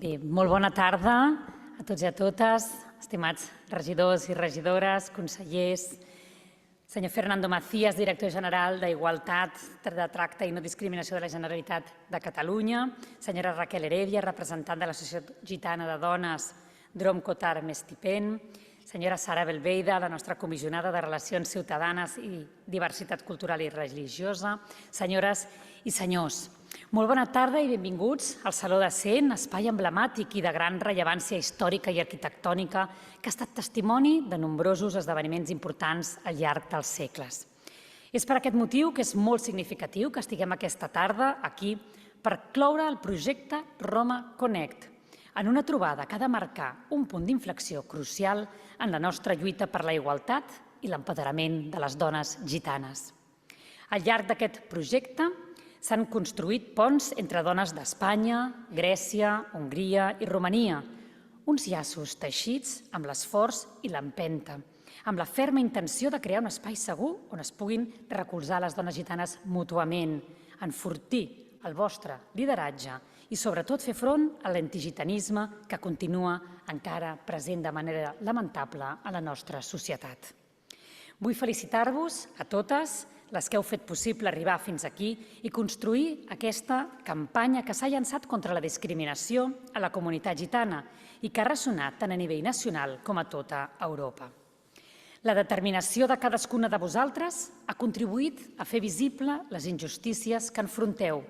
Bé, molt bona tarda a tots i a totes, estimats regidors i regidores, consellers, senyor Fernando Macías, director general d'Igualtat, de Tracte i No Discriminació de la Generalitat de Catalunya, senyora Raquel Heredia, representant de l'Associació Gitana de Dones Drom Cotar Mestipen, senyora Sara Belveida, la nostra comissionada de Relacions Ciutadanes i Diversitat Cultural i Religiosa, senyores i senyors. Molt bona tarda i benvinguts al Saló de Cent, espai emblemàtic i de gran rellevància històrica i arquitectònica que ha estat testimoni de nombrosos esdeveniments importants al llarg dels segles. És per aquest motiu que és molt significatiu que estiguem aquesta tarda aquí per cloure el projecte Roma Connect, en una trobada que ha de marcar un punt d'inflexió crucial en la nostra lluita per la igualtat i l'empoderament de les dones gitanes. Al llarg d'aquest projecte s'han construït ponts entre dones d'Espanya, Grècia, Hongria i Romania, uns llaços teixits amb l'esforç i l'empenta, amb la ferma intenció de crear un espai segur on es puguin recolzar les dones gitanes mútuament, enfortir el vostre lideratge i sobretot fer front a l'antigitanisme que continua encara present de manera lamentable a la nostra societat. Vull felicitar-vos a totes les que heu fet possible arribar fins aquí i construir aquesta campanya que s'ha llançat contra la discriminació a la comunitat gitana i que ha ressonat tant a nivell nacional com a tota Europa. La determinació de cadascuna de vosaltres ha contribuït a fer visible les injustícies que enfronteu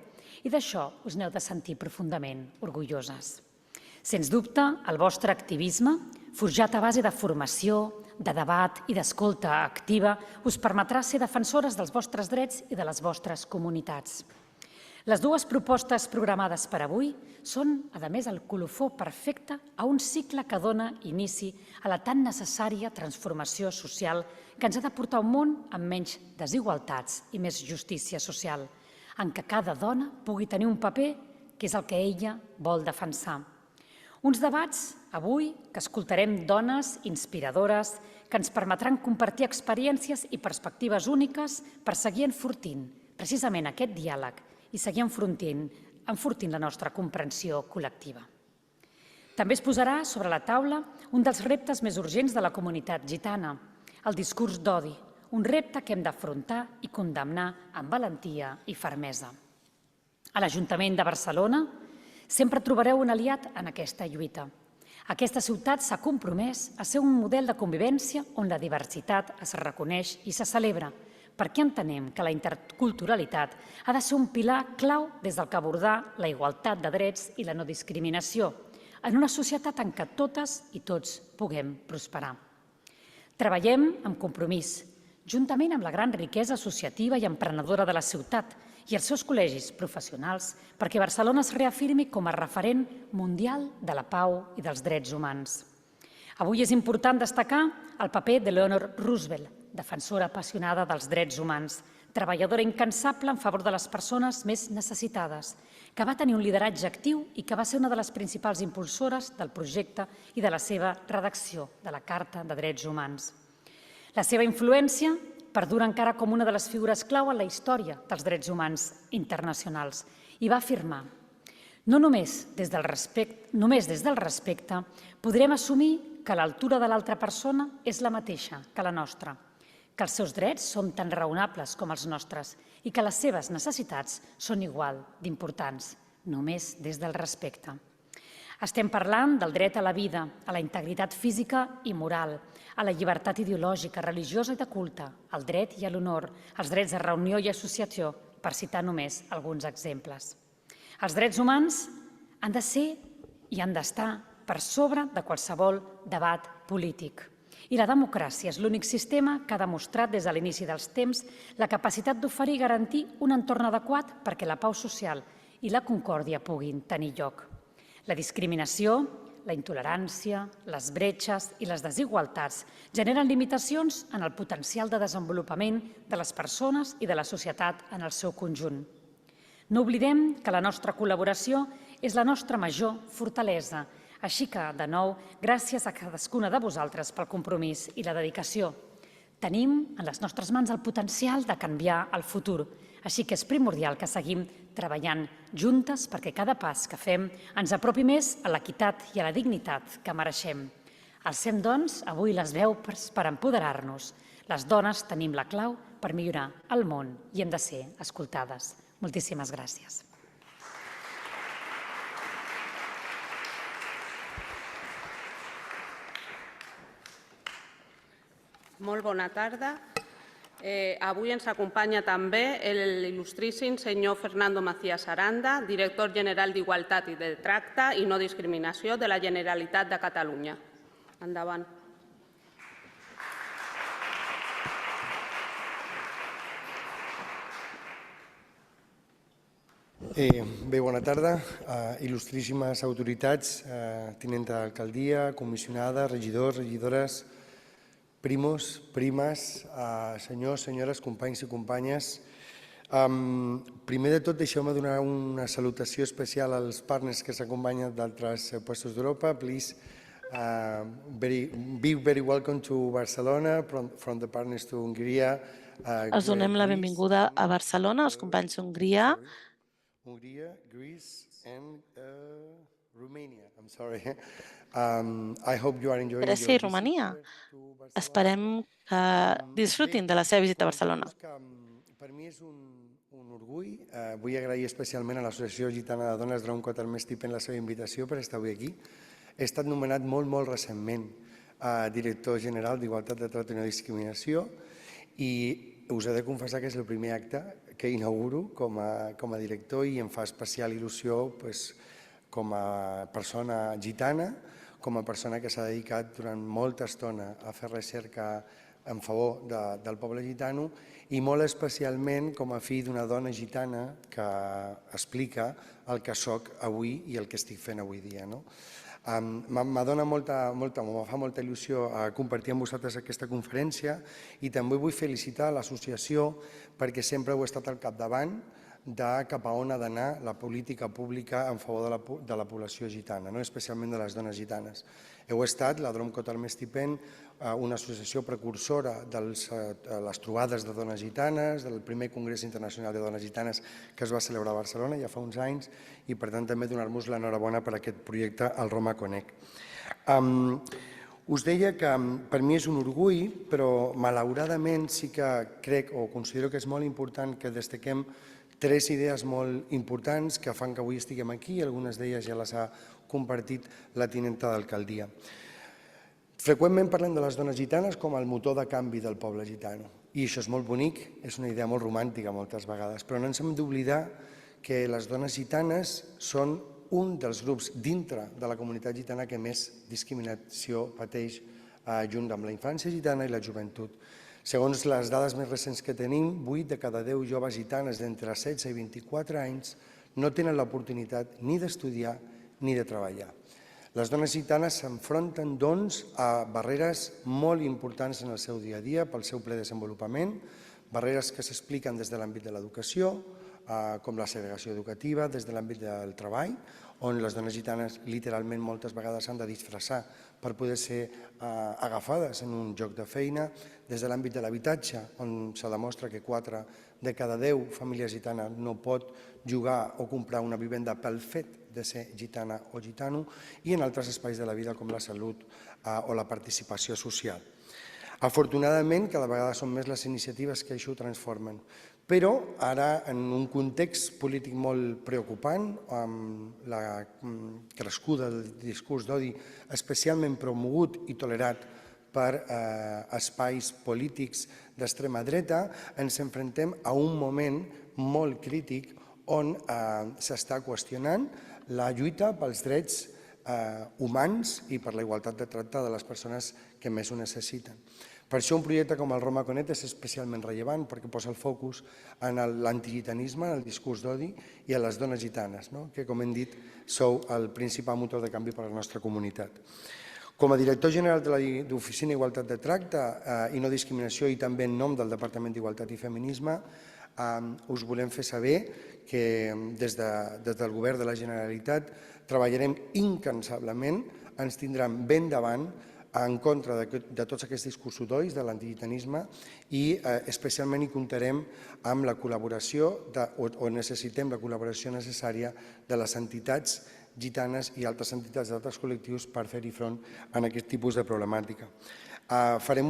i d'això us n'heu de sentir profundament orgulloses. Sens dubte, el vostre activisme, forjat a base de formació, de debat i d'escolta activa, us permetrà ser defensores dels vostres drets i de les vostres comunitats. Les dues propostes programades per avui són, a més, el colofó perfecte a un cicle que dona inici a la tan necessària transformació social que ens ha de portar a un món amb menys desigualtats i més justícia social, en què cada dona pugui tenir un paper que és el que ella vol defensar. Uns debats, avui, que escoltarem dones inspiradores que ens permetran compartir experiències i perspectives úniques per seguir enfortint precisament aquest diàleg i seguir enfortint la nostra comprensió col·lectiva. També es posarà sobre la taula un dels reptes més urgents de la comunitat gitana, el discurs d'odi, un repte que hem d'afrontar i condemnar amb valentia i fermesa. A l'Ajuntament de Barcelona sempre trobareu un aliat en aquesta lluita. Aquesta ciutat s'ha compromès a ser un model de convivència on la diversitat es reconeix i se celebra, perquè entenem que la interculturalitat ha de ser un pilar clau des del que abordar la igualtat de drets i la no discriminació, en una societat en què totes i tots puguem prosperar. Treballem amb compromís, juntament amb la gran riquesa associativa i emprenedora de la ciutat, i els seus col·legis professionals perquè Barcelona es reafirmi com a referent mundial de la pau i dels drets humans. Avui és important destacar el paper d'Eleanor Roosevelt, defensora apassionada dels drets humans, treballadora incansable en favor de les persones més necessitades, que va tenir un lideratge actiu i que va ser una de les principals impulsores del projecte i de la seva redacció de la Carta de Drets Humans. La seva influència perdura encara com una de les figures clau en la història dels drets humans internacionals i va afirmar: no només des del respecte podrem assumir que l'altura de l'altra persona és la mateixa que la nostra, que els seus drets són tan raonables com els nostres i que les seves necessitats són igual d'importants, només des del respecte. Estem parlant del dret a la vida, a la integritat física i moral, a la llibertat ideològica, religiosa i de culte, al dret i a l'honor, als drets de reunió i associació, per citar només alguns exemples. Els drets humans han de ser i han d'estar per sobre de qualsevol debat polític. I la democràcia és l'únic sistema que ha demostrat des de l'inici dels temps la capacitat d'oferir i garantir un entorn adequat perquè la pau social i la concòrdia puguin tenir lloc. La discriminació, la intolerància, les bretxes i les desigualtats generen limitacions en el potencial de desenvolupament de les persones i de la societat en el seu conjunt. No oblidem que la nostra col·laboració és la nostra major fortalesa, així que, de nou, gràcies a cadascuna de vosaltres pel compromís i la dedicació. Tenim en les nostres mans el potencial de canviar el futur, així que és primordial que seguim treballant juntes perquè cada pas que fem ens apropi més a l'equitat i a la dignitat que mereixem. Alcem, doncs, avui les veus per empoderar-nos. Les dones tenim la clau per millorar el món i hem de ser escoltades. Moltíssimes gràcies. Molt bona tarda. Avui ens acompanya també l'il·lustríssim senyor Fernando Macías Aranda, director general d'Igualtat i de Tracte i No Discriminació de la Generalitat de Catalunya. Endavant. Bé, bona tarda. Il·lustríssimes autoritats, tinenta d'alcaldia, comissionada, regidors, regidores, primos, primes, senyors, senyores, companys i companyes. Primer de tot, deixeu-me donar una salutació especial als partners que s'acompanyen d'altres puestos d'Europa. Please be very welcome to Barcelona, from the partners to Hongria. Els donem la benvinguda a Barcelona, els companys d'Hongria, Hungria, Greece, and Romania. I'm sorry. I hope you are enjoying your Grècia i Romania. Esperem que disfrutin de la seva visita a Barcelona. Per mi és un orgull. Vull agrair especialment a l'Associació Gitana de Dones Drum Quaterme Stipen la seva invitació per estar avui aquí. He estat nomenat molt recentment director general d'Igualtat de Tracte i No Discriminació i us he de confessar que és el primer acte que inauguro com a director i em fa especial il·lusió com a persona gitana, com a persona que s'ha dedicat durant molta estona a fer recerca en favor del poble gitano i molt especialment com a fill d'una dona gitana que explica el que soc avui i el que estic fent avui dia. Me fa molta il·lusió compartir amb vosaltres aquesta conferència i també vull felicitar l'associació perquè sempre heu estat al capdavant de cap a on ha d'anar la política pública en favor de la població gitana, especialment de les dones gitanes. Heu estat, la Drum Quaterme Stipen, una associació precursora de les trobades de dones gitanes, del primer Congrés Internacional de Dones Gitanes que es va celebrar a Barcelona ja fa uns anys i per tant també donar-vos l'enhorabona per aquest projecte al Roma Connect. Us deia que per mi és un orgull, però malauradament sí que crec o considero que és molt important que destaquem tres idees molt importants que fan que avui estiguem aquí, algunes d'elles ja les ha compartit la tinenta d'alcaldia. Freqüentment parlem de les dones gitanes com el motor de canvi del poble gitano i això és molt bonic, és una idea molt romàntica moltes vegades, però no ens hem d'oblidar que les dones gitanes són un dels grups dintre de la comunitat gitana que més discriminació pateix junt amb la infància gitana i la joventut. Segons les dades més recents que tenim, 8 de cada 10 joves gitanes d'entre 16 i 24 anys no tenen l'oportunitat ni d'estudiar ni de treballar. Les dones gitanes s'enfronten, doncs, a barreres molt importants en el seu dia a dia pel seu ple desenvolupament, barreres que s'expliquen des de l'àmbit de l'educació, com la segregació educativa, des de l'àmbit del treball, on les dones gitanes literalment moltes vegades s'han de disfressar per poder ser agafades en un lloc de feina, des de l'àmbit de l'habitatge, on se demostra que 4 de cada 10 famílies gitanes no pot jugar o comprar una vivenda pel fet de ser gitana o gitano, i en altres espais de la vida com la salut o la participació social. Afortunadament, cada vegada són més les iniciatives que això ho transformen. Però ara, en un context polític molt preocupant, amb la crescuda del discurs d'odi especialment promogut i tolerat per espais polítics d'extrema dreta, ens enfrontem a un moment molt crític on s'està qüestionant la lluita pels drets humans i per la igualtat de tracte de les persones que més ho necessiten. Per això un projecte com el Roma Connect és especialment rellevant perquè posa el focus en l'antigitanisme, en el discurs d'odi i en les dones gitanes, que, com hem dit, sou el principal motor de canvi per a la nostra comunitat. Com a director general de l'Oficina d'Igualtat de Tracte i No Discriminació i també en nom del Departament d'Igualtat i Feminisme, us volem fer saber que des del Govern de la Generalitat treballarem incansablement, ens tindran ben davant en contra de tots aquests discursos d'ois, de l'antigitanisme, i especialment hi comptarem amb la col·laboració, o necessitem la col·laboració necessària de les entitats gitanes i altres entitats d'altres col·lectius per fer-hi front a aquest tipus de problemàtica. Farem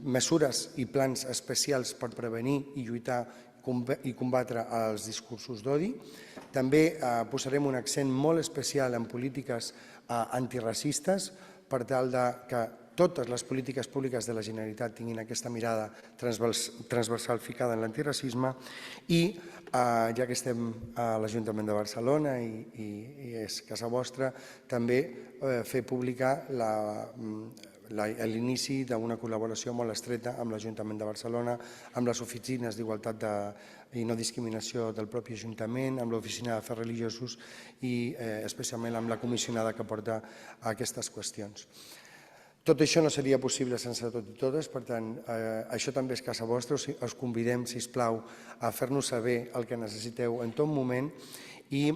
mesures i plans especials per prevenir i lluitar i combatre els discursos d'odi. També posarem un accent molt especial en polítiques antiracistes per tal que totes les polítiques públiques de la Generalitat tinguin aquesta mirada transversal ficada en l'antiracisme i, ja que estem a l'Ajuntament de Barcelona i és casa vostra, també fer pública l'inici d'una col·laboració molt estreta amb l'Ajuntament de Barcelona, amb les oficines d'Igualtat i No Discriminació del propi Ajuntament, amb l'Oficina d'Afers Religiosos i especialment amb la comissionada que porta aquestes qüestions. Tot això no seria possible sense tot i totes, per tant, això també és casa vostra. Us convidem, sisplau, a fer-nos saber el que necessiteu en tot moment i,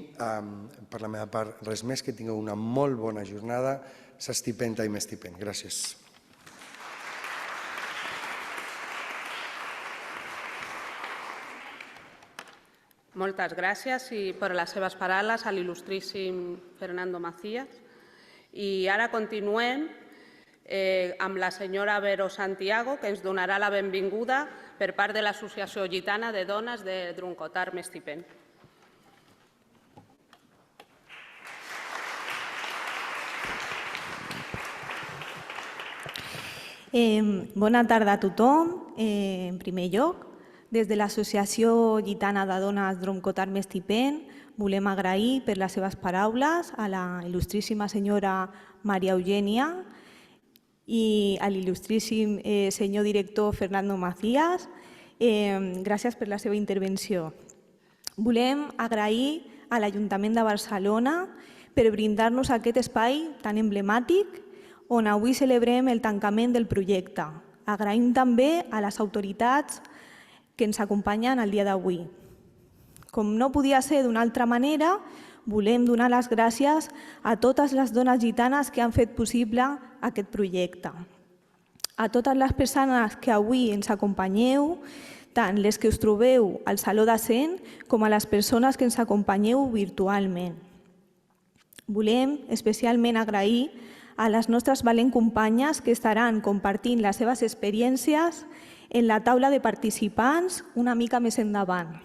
per la meva part, res més, que tingueu una molt bona jornada. S'estipenta i m'estipent. Gràcies. Moltes gràcies per les seves paraules a l'il·lustríssim Fernando Macías. I ara continuem amb la senyora Vero Santiago, que ens donarà la benvinguda per part de l'Associació Gitana de Dones de Drumcotar Mestipent. Bona tarda a tothom. En primer lloc, des de l'Associació Gitana de Dones Drumcotar Mestipent volem agrair per les seves paraules a la il·lustríssima senyora Maria Eugènia i a l'il·lustríssim senyor director Fernando Macías. Gràcies per la seva intervenció. Volem agrair a l'Ajuntament de Barcelona per brindar-nos aquest espai tan emblemàtic on avui celebrem el tancament del projecte. Agraïm també a les autoritats que ens acompanyen el dia d'avui. Com no podia ser d'una altra manera, volem donar les gràcies a totes les dones gitanes que han fet possible aquest projecte. A totes les persones que avui ens acompanyeu, tant les que us trobeu al Saló de Cent com a les persones que ens acompanyeu virtualment. Volem especialment agrair a les nostres valents companyes que estaran compartint les seves experiències en la taula de participants una mica més endavant.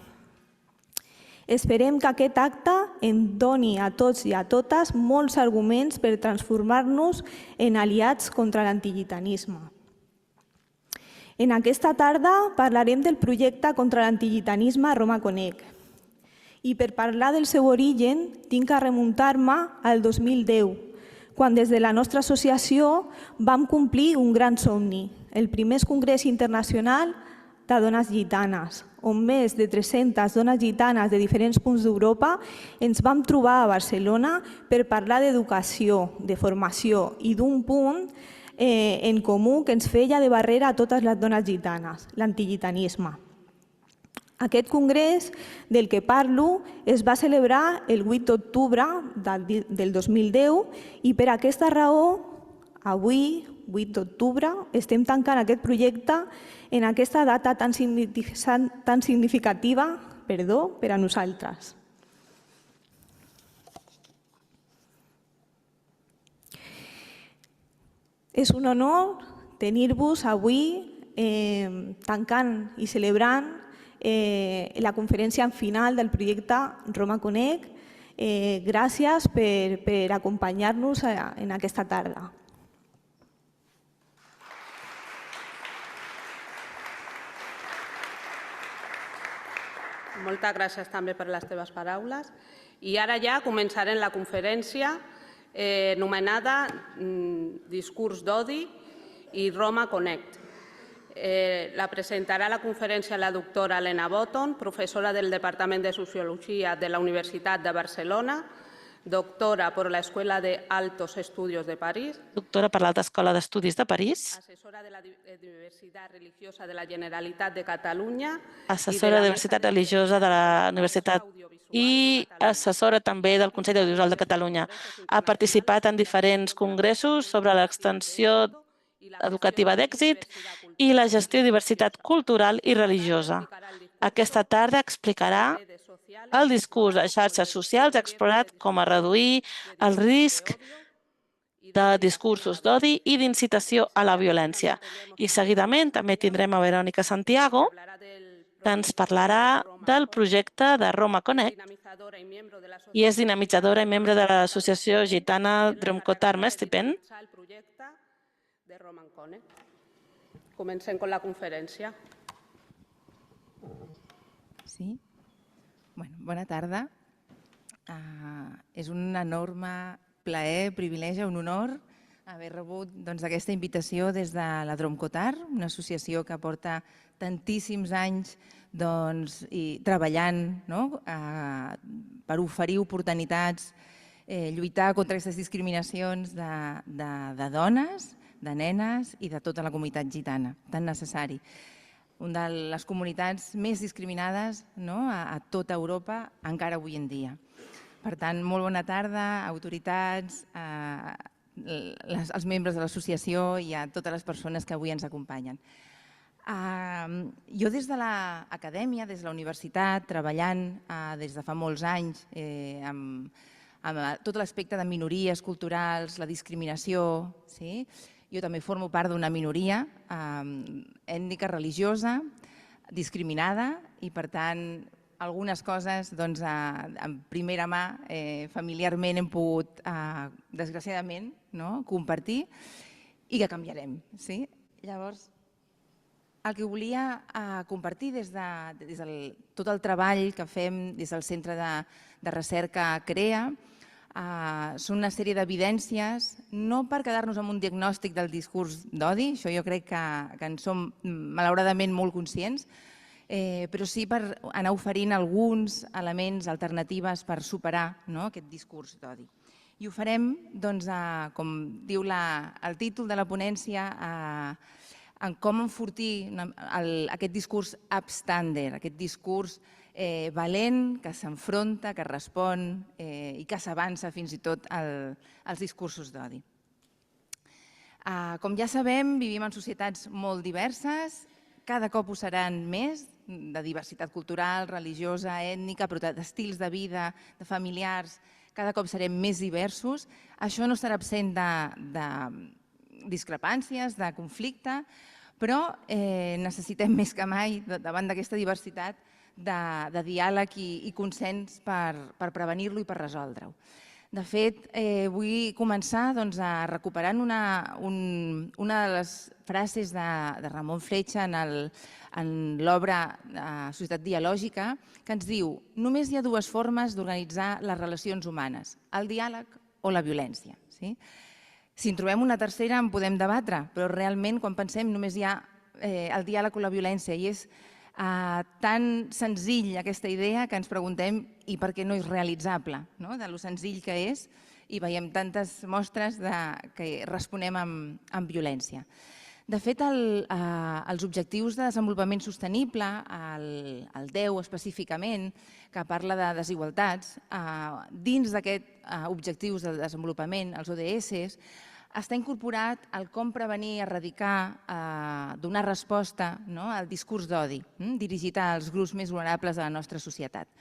Esperem que aquest acte ens doni a tots i a totes molts arguments per transformar-nos en aliats contra l'antigitanisme. En aquesta tarda parlarem del projecte contra l'antigitanisme Roma Conec. I per parlar del seu origen tinc que remuntar-me al 2010, quan des de la nostra associació vam complir un gran somni, el primer congrés internacional de dones gitanes, on més de 300 dones gitanes de diferents punts d'Europa ens vam trobar a Barcelona per parlar d'educació, de formació i d'un punt en comú que ens feia de barrera a totes les dones gitanes, l'antigitanisme. Aquest congrés del que parlo es va celebrar el 8 d'octubre del 2010 i per aquesta raó, avui, 8 d'octubre, estem tancant aquest projecte en aquesta data tan significativa per a nosaltres. És un honor tenir-vos avui tancant i celebrant la conferència final del projecte Roma Conec. Gràcies per acompanyar-nos en aquesta tarda. Moltes gràcies també per les teves paraules. I ara ja començarem la conferència anomenada Discurs d'odi i Roma Connect. La presentarà la conferència la doctora Helena Botton, professora del Departament de Sociologia de la Universitat de Barcelona, doctora por la Escuela de Altos Estudios de París, doctora per l'Alta Escola d'Estudis de París, assessora de la Diversidad Religiosa de la Generalitat de Catalunya assessora de diversitat religiosa de la Universitat i assessora també del Consell Audiovisual de Catalunya. Ha participat en diferents congressos sobre l'extensió educativa d'èxit i la gestió de diversitat cultural i religiosa. Aquesta tarda explicarà el discurs a xarxes socials explorat com a reduir el risc de discursos d'odi i d'incitació a la violència. I seguidament també tindrem a Verònica Santiago, que ens parlarà del projecte de Roma Connect i és dinamitzadora i membre de l'associació gitana Drumkotar Mestipen. Comencem amb la conferència. Sí? Bona tarda. És un enorme plaer, privilegi, un honor haver rebut aquesta invitació des de la Drumkotar, una associació que porta tantíssims anys treballant per oferir oportunitats, lluitar contra aquestes discriminacions de dones, de nenes i de tota la comunitat gitana, tan necessari. Una de les comunitats més discriminades a tota Europa, encara avui en dia. Per tant, molt bona tarda, autoritats, els membres de l'associació i a totes les persones que avui ens acompanyen. Jo des de l'acadèmia, des de la universitat, treballant des de fa molts anys amb tot l'aspecte de minories culturals, la discriminació, jo també formo part d'una minoria ètnica, religiosa, discriminada i, per tant, algunes coses en primera mà, familiarment, hem pogut, desgraciadament, compartir i que canviarem. Llavors, el que volia compartir des de tot el treball que fem des del Centre de Recerca CREA són una sèrie d'evidències, no per quedar-nos amb un diagnòstic del discurs d'odi, això jo crec que en som malauradament molt conscients, però sí per anar oferint alguns elements, alternatives per superar aquest discurs d'odi. I ho farem, com diu el títol de la ponència, en com enfortir aquest discurs upstander, aquest discurs valent, que s'enfronta, que respon i que s'avança fins i tot als discursos d'odi. Com ja sabem, vivim en societats molt diverses, cada cop ho seran més, de diversitat cultural, religiosa, ètnica, però d'estils de vida, de familiars, cada cop serem més diversos. Això no estarà absent de discrepàncies, de conflicte, però necessitem més que mai, davant d'aquesta diversitat, de diàleg i consens per prevenir-lo i per resoldre-ho. De fet, vull començar recuperant una de les frases de Ramon Fletxa en l'obra Societat dialògica, que ens diu: només hi ha dues formes d'organitzar les relacions humanes, el diàleg o la violència. Si en trobem una tercera en podem debatre, però realment quan pensem només hi ha el diàleg o la violència i és tan senzill aquesta idea que ens preguntem i per què no és realitzable, de lo senzill que és, i veiem tantes mostres que responem amb violència. De fet, els objectius de desenvolupament sostenible, el 10 específicament, que parla de desigualtats, dins d'aquests objectius de desenvolupament, els ODS, està incorporat el com prevenir, erradicar, donar resposta al discurs d'odi dirigit als grups més vulnerables de la nostra societat.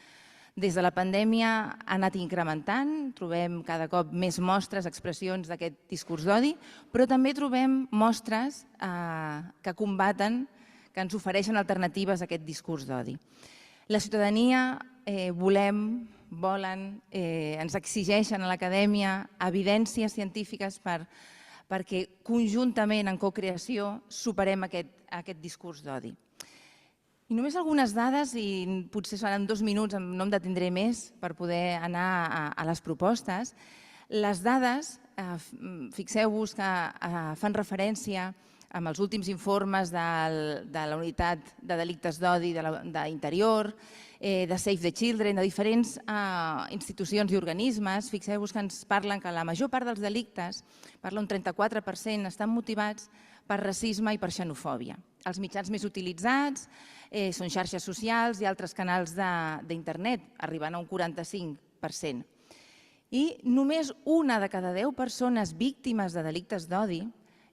Des de la pandèmia ha anat incrementant, trobem cada cop més mostres, expressions d'aquest discurs d'odi, però també trobem mostres que combaten, que ens ofereixen alternatives a aquest discurs d'odi. La ciutadania volen, ens exigeixen a l'acadèmia evidències científiques perquè conjuntament, en cocreació, superem aquest discurs d'odi. I només algunes dades, i potser seran 2 minuts, no em detindré més per poder anar a les propostes. Les dades fixeu-vos que fan referència amb els últims informes de la Unitat de Delictes d'Odi d'Interior, de Save the Children, de diferents institucions i organismes. Fixeu-vos que ens parlen que la major part dels delictes, parla un 34%, estan motivats per racisme i per xenofòbia. Els mitjans més utilitzats són xarxes socials i altres canals d'internet, arribant a un 45%. I només una de cada 10 persones víctimes de delictes d'odi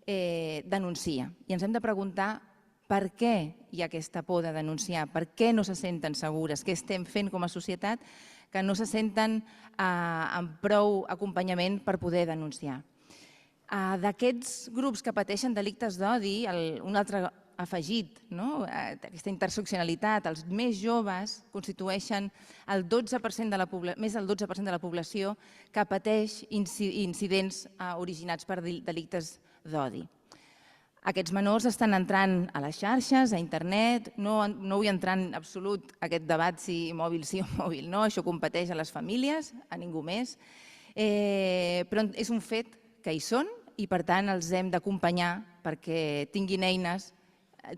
denuncia. I ens hem de preguntar per què hi ha aquesta por de denunciar, per què no se senten segures, què estem fent com a societat que no se senten amb prou acompanyament per poder denunciar. D'aquests grups que pateixen delictes d'odi, un altre afegit, aquesta interseccionalitat, els més joves constitueixen més del 12% de la població que pateix incidents originats per delictes d'odi. Aquests menors estan entrant a les xarxes, a internet, no vull entrar en absolut aquest debat si mòbil sí o mòbil no, això competeix a les famílies, a ningú més, però és un fet que hi són i per tant els hem d'acompanyar perquè tinguin eines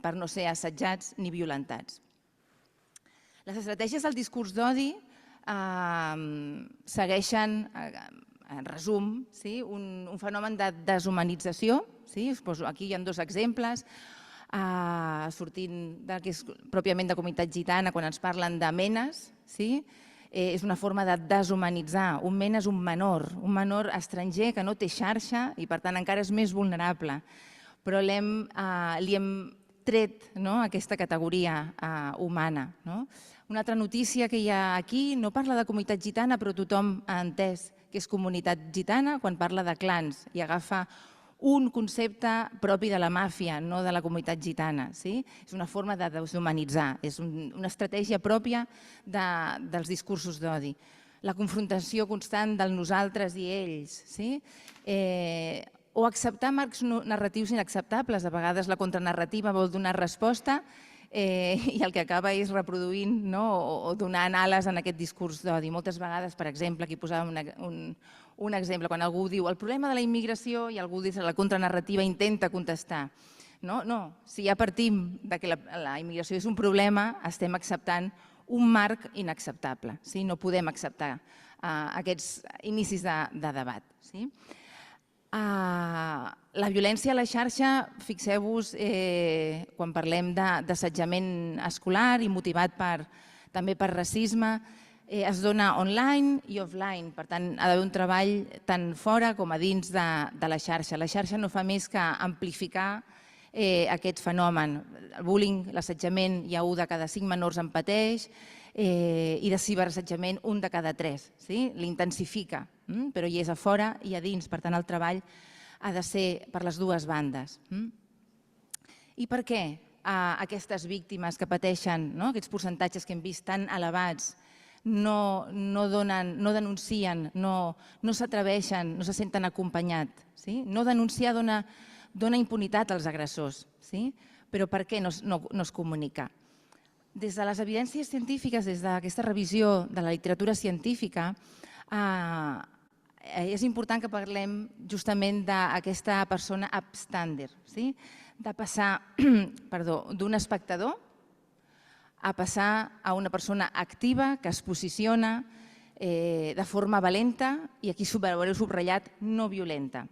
per no ser assetjats ni violentats. Les estratègies del discurs d'odi segueixen, en resum, un fenomen de deshumanització. Aquí hi ha 2 exemples, sortint del que és pròpiament de comunitat gitana, quan ens parlen de menes, és una forma de deshumanitzar. Un mena és un menor estranger que no té xarxa i per tant encara és més vulnerable, però li hem tret aquesta categoria humana. Una altra notícia que hi ha aquí no parla de comunitat gitana, però tothom ha entès que és comunitat gitana quan parla de clans i agafa un concepte propi de la màfia, no de la comunitat gitana. És una forma de deshumanitzar, és una estratègia pròpia dels discursos d'odi. La confrontació constant del nosaltres i ells, o acceptar marcs narratius inacceptables. A vegades la contranarrativa vol donar resposta i el que acaba és reproduint o donant ales en aquest discurs d'odi. Moltes vegades, per exemple, aquí posàvem un exemple, quan algú diu el problema de la immigració i algú des de la contranarrativa intenta contestar. No, si ja partim que la immigració és un problema, estem acceptant un marc inacceptable. No podem acceptar aquests inicis de debat. La violència a la xarxa, fixeu-vos, quan parlem d'assetjament escolar i motivat també per racisme, es dona online i offline, per tant ha d'haver un treball tant fora com a dins de la xarxa. La xarxa no fa més que amplificar aquest fenomen. El bullying, l'assetjament, hi ha 1 de cada 5 menors en pateix i de ciberassetjament 1 de cada 3. L'intensifica, però hi és a fora i a dins, per tant el treball ha de ser per les 2 bandes. I per què aquestes víctimes que pateixen aquests percentatges que hem vist tan elevats no denuncien, no s'atreveixen, no se senten acompanyats? No denunciar dona impunitat als agressors, però per què no es comunica? Des de les evidències científiques, des d'aquesta revisió de la literatura científica, és important que parlem justament d'aquesta persona upstander, de passar d'un espectador a passar a una persona activa que es posiciona de forma valenta i aquí haureu subratllat no violenta.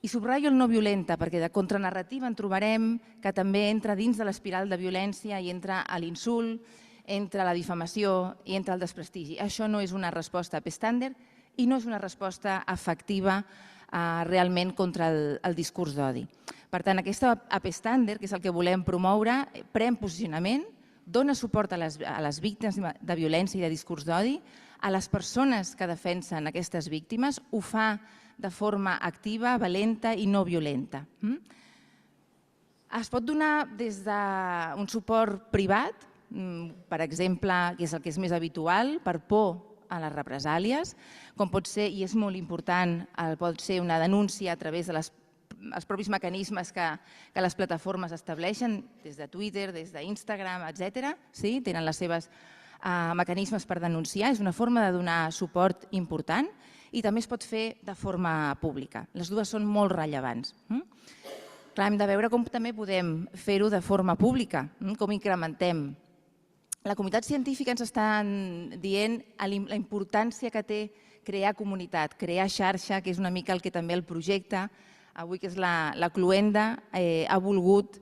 I subratllo el no violenta perquè de contranarrativa en trobarem que també entra dins de l'espiral de violència i entra a l'insult, entra la difamació i entra el desprestigi. Això no és una resposta upstander i no és una resposta efectiva realment contra el discurs d'odi. Per tant, aquesta upstander, que és el que volem promoure, pren posicionament, dona suport a les víctimes de violència i de discurs d'odi, a les persones que defensen aquestes víctimes, ho fa de forma activa, valenta i no violenta. Es pot donar des d'un suport privat, per exemple, que és el que és més habitual, per por a les represàlies, com pot ser, i és molt important, pot ser una denúncia a través dels propis mecanismes que les plataformes estableixen, des de Twitter, des d'Instagram, etc. Tenen els seus mecanismes per denunciar, és una forma de donar suport important i també es pot fer de forma pública. Les dues són molt rellevants. Clar, hem de veure com també podem fer-ho de forma pública, com incrementem. La comunitat científica ens està dient la importància que té crear comunitat, crear xarxa, que és una mica el que també el projecte, avui que és la Cluenda, ha volgut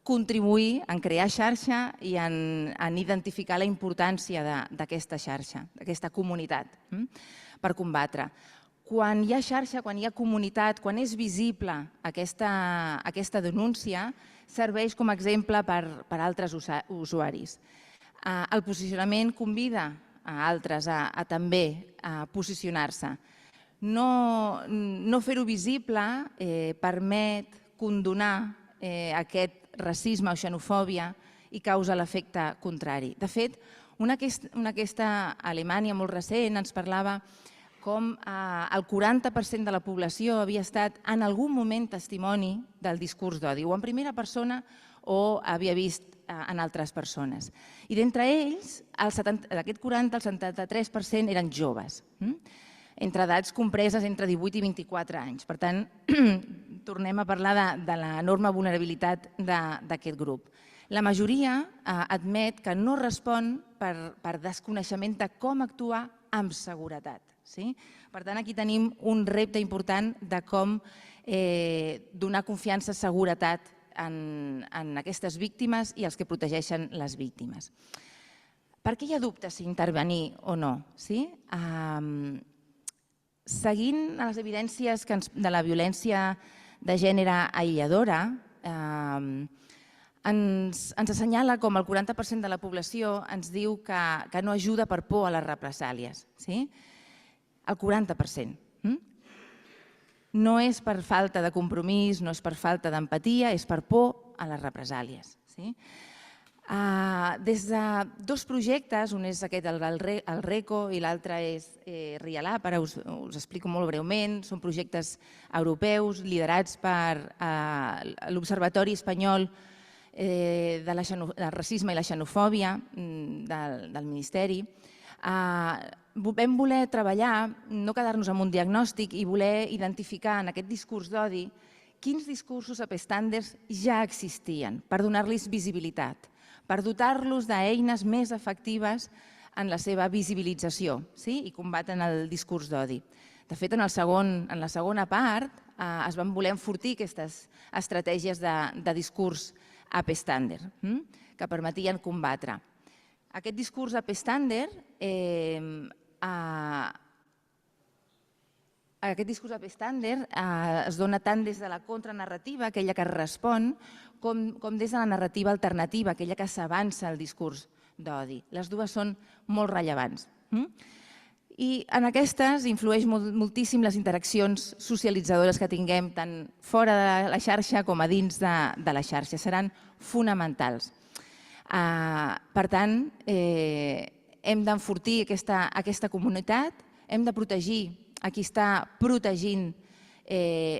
contribuir en crear xarxa i en identificar la importància d'aquesta xarxa, d'aquesta comunitat, per combatre. Quan hi ha xarxa, quan hi ha comunitat, quan és visible aquesta denúncia, serveix com a exemple per altres usuaris. El posicionament convida a altres a també posicionar-se. No fer-ho visible permet condonar aquest racisme o xenofòbia i causa l'efecte contrari. De fet, una enquesta a Alemanya molt recent ens parlava com el 40% de la població havia estat en algun moment testimoni del discurs d'odi, o en primera persona o havia vist en altres persones. I d'entre ells, d'aquest 40, el 73% eren joves, entre edats compreses entre 18 i 24 anys. Per tant, tornem a parlar de l'enorme vulnerabilitat d'aquest grup. La majoria admet que no respon per desconeixement de com actuar amb seguretat. Per tant, aquí tenim un repte important de com donar confiança, seguretat en aquestes víctimes i els que protegeixen les víctimes. Per què hi ha dubtes si intervenir o no? Seguint les evidències de la violència de gènere aïlladora, ens assenyala com el 40% de la població ens diu que no ajuda per por a les represàlies. El 40%. No és per falta de compromís, no és per falta d'empatia, és per por a les represàlies. Des de dos projectes, un és aquest, el RECO, i l'altre és RIALAP, ara us explico molt breument, són projectes europeus liderats per l'Observatori Espanyol del Racisme i la Xenofòbia del Ministeri. Vam voler treballar, no quedar-nos amb un diagnòstic i voler identificar en aquest discurs d'odi quins discursos upstanders ja existien per donar-los visibilitat, per dotar-los d'eines més efectives en la seva visibilització i combaten el discurs d'odi. De fet, en la segona part es van voler enfortir aquestes estratègies de discurs upstander que permetien combatre. Aquest discurs upstander es dona tant des de la contranarrativa, aquella que respon, com des de la narrativa alternativa, aquella que s'avança al discurs d'odi. Les dues són molt rellevants. I en aquestes influeix moltíssim les interaccions socialitzadores que tinguem tant fora de la xarxa com a dins de la xarxa. Seran fonamentals. Per tant, hem d'enfortir aquesta comunitat, hem de protegir a qui està protegint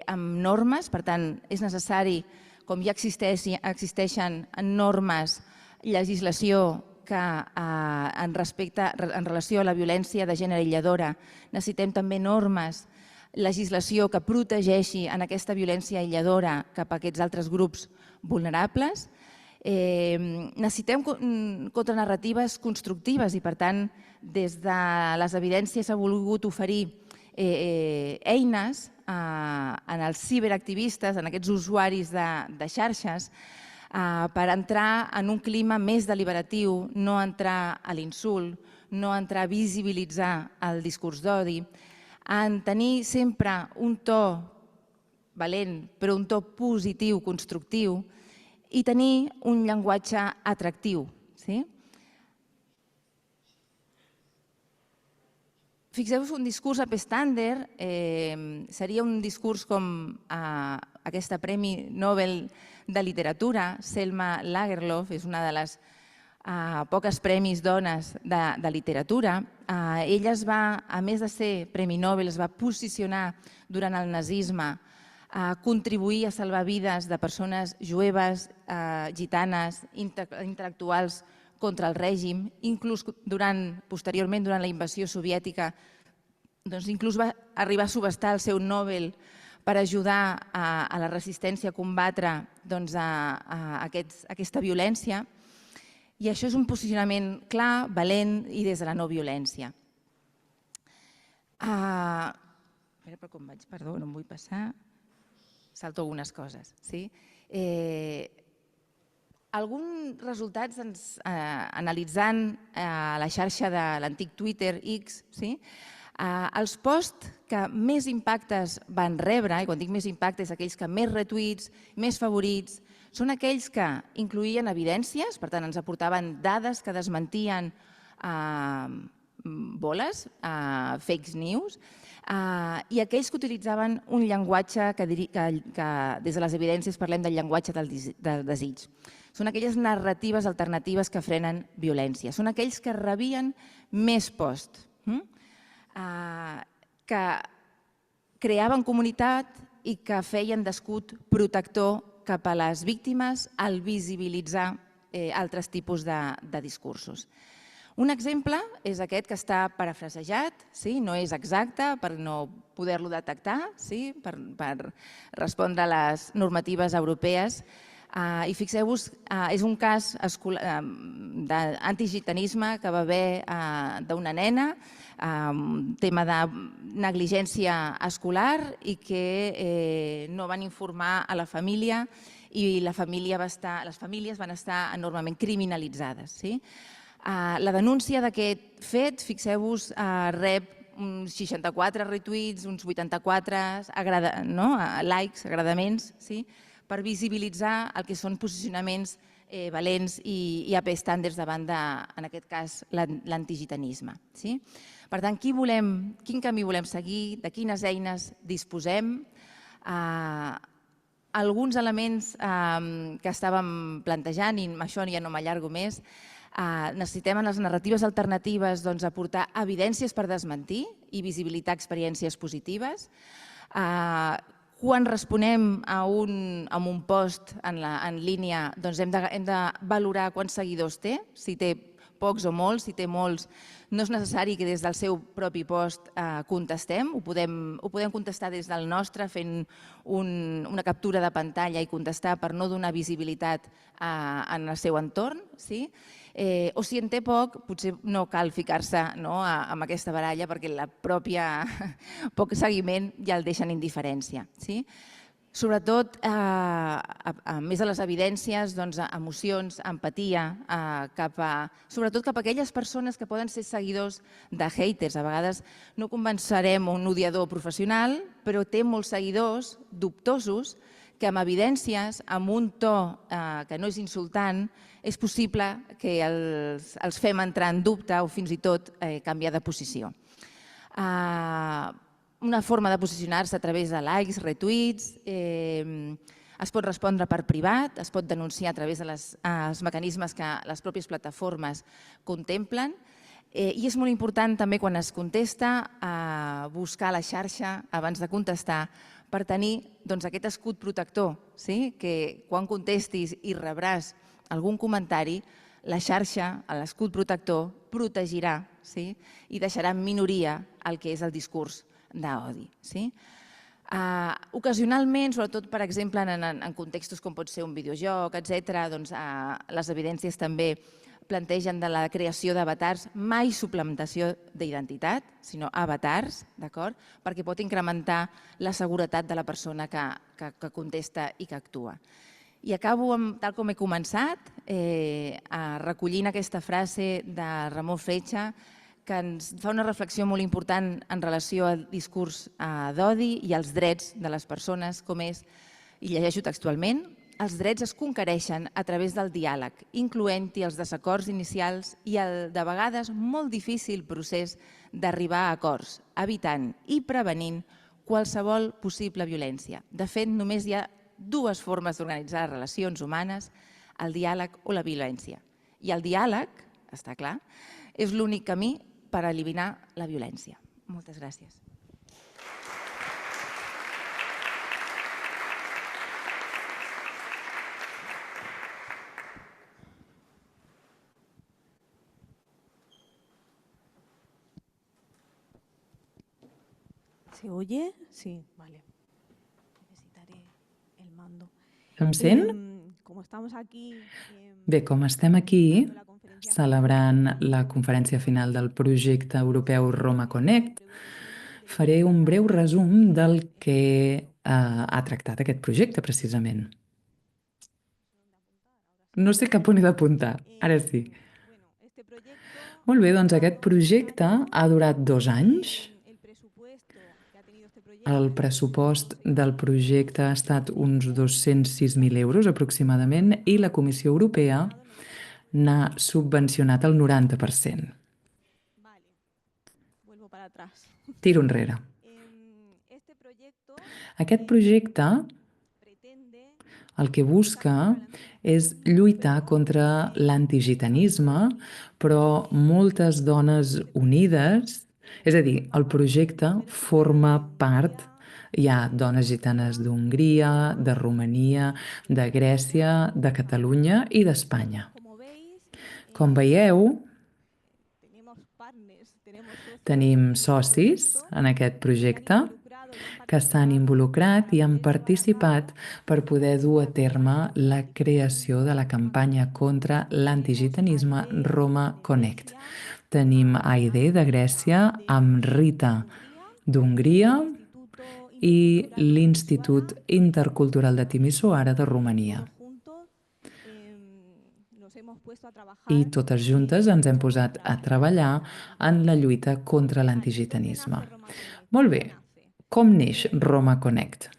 amb normes, per tant, és necessari, com ja existeixen normes, legislació que en relació a la violència de gènere aïlladora, necessitem també normes, legislació que protegeixi en aquesta violència aïlladora cap a aquests altres grups vulnerables. Necessitem contranarratives constructives i, per tant, des de les evidències s'ha volgut oferir eines als ciberactivistes, en aquests usuaris de xarxes, per entrar en un clima més deliberatiu, no entrar a l'insult, no entrar a visibilitzar el discurs d'odi, en tenir sempre un to valent, però un to positiu, constructiu, i tenir un llenguatge atractiu. Fixeu-vos, un discurs upstander seria un discurs com aquesta Premi Nobel de Literatura, Selma Lagerlöf, és una de les poques premis dones de literatura. Ella es va, a més de ser Premi Nobel, es va posicionar durant el nazisme a contribuir a salvar vides de persones jueves, gitanes, intel·lectuals contra el règim, inclús posteriorment durant la invasió soviètica inclús va arribar a subestar el seu Nobel per ajudar a la resistència a combatre aquesta violència. I això és un posicionament clar, valent i des de la no violència. Espera, per com vaig, perdó, no em vull passar. Salto algunes coses. Alguns resultats analitzant la xarxa de l'antic Twitter X, els posts que més impactes van rebre, i quan dic més impactes, aquells que més retuits, més favorits, són aquells que incloïen evidències, per tant ens aportaven dades que desmentien boles, fake news, i aquells que utilitzaven un llenguatge que des de les evidències parlem del llenguatge del desig. Són aquelles narratives alternatives que frenen violència. Són aquells que rebien més posts, que creaven comunitat i que feien d'escut protector cap a les víctimes al visibilitzar altres tipus de discursos. Un exemple és aquest que està parafrasejat, no és exacte per no poder-lo detectar, per respondre a les normatives europees. I fixeu-vos, és un cas d'antigitanisme que va haver d'una nena, un tema de negligència escolar i que no van informar a la família i les famílies van estar enormement criminalitzades. La denúncia d'aquest fet, fixeu-vos, rep uns 64 retuits, uns 84 likes, agradaments, per visibilitzar el que són posicionaments valents i upstanders davant de, en aquest cas, l'antigitanisme. Per tant, quin camí volem seguir, de quines eines disposem? Alguns elements que estàvem plantejant, i amb això ja no m'allargo més, necessitem en les narratives alternatives aportar evidències per desmentir i visibilitzar experiències positives. Quan responem a un post en línia, hem de valorar quants seguidors té, si té pocs o molts, si té molts, no és necessari que des del seu propi post contestem, ho podem contestar des del nostre fent una captura de pantalla i contestar per no donar visibilitat en el seu entorn, o si en té poc, potser no cal ficar-se en aquesta baralla perquè el poc seguiment ja el deixa en indiferència. Sobretot, a més de les evidències, emocions, empatia, sobretot cap a aquelles persones que poden ser seguidors de haters. A vegades no convencerem un odiador professional, però té molts seguidors dubtosos que amb evidències, amb un to que no és insultant, és possible que els fem entrar en dubte o fins i tot canviar de posició. Una forma de posicionar-se a través de likes, retuits, es pot respondre per privat, es pot denunciar a través dels mecanismes que les pròpies plataformes contemplen i és molt important també quan es contesta buscar la xarxa abans de contestar per tenir aquest escut protector, que quan contestis i rebràs algun comentari, la xarxa, l'escut protector, protegirà i deixarà en minoria el que és el discurs d'odi. Ocasionalment, sobretot per exemple en contextos com pot ser un videojoc, etc., les evidències també plantegen de la creació d'avatars, mai suplementació d'identitat, sinó avatars, perquè pot incrementar la seguretat de la persona que contesta i que actua. I acabo, tal com he començat, recollint aquesta frase de Ramon Freixa, que ens fa una reflexió molt important en relació al discurs d'odi i als drets de les persones, com és, i llegeixo textualment, els drets es conquereixen a través del diàleg, incloent-hi els desacords inicials i el, de vegades, molt difícil procés d'arribar a acords, evitant i prevenint qualsevol possible violència. De fet, només hi ha dues formes d'organitzar relacions humanes, el diàleg o la violència. I el diàleg, està clar, és l'únic camí per eliminar la violència. Moltes gràcies. ¿Se oye? Sí, vale. Necesitaré el mando. Em sent? Como estamos aquí... Bé, com estem aquí celebrant la conferència final del projecte europeu Roma Connect, faré un breu resum del que ha tractat aquest projecte, precisament. No sé cap on he d'apuntar, ara sí. Molt bé, doncs aquest projecte ha durat 2 anys. El pressupost del projecte ha estat uns 206.000 euros aproximadament i la Comissió Europea n'ha subvencionat el 90%. Tiro enrere. Aquest projecte el que busca és lluitar contra l'antigitanisme, però moltes dones unides, és a dir, el projecte forma part, hi ha dones gitanes d'Hongria, de Romania, de Grècia, de Catalunya i d'Espanya. Com veieu, tenim socis en aquest projecte que s'han involucrat i han participat per poder dur a terme la creació de la campanya contra l'antigitanisme Roma Connect. Tenim Aide de Grècia, amb Rita d'Hongria i l'Institut Intercultural de Timisoara de Romania. I totes juntes ens hem posat a treballar en la lluita contra l'antigitanisme. Molt bé, com neix Roma Connect?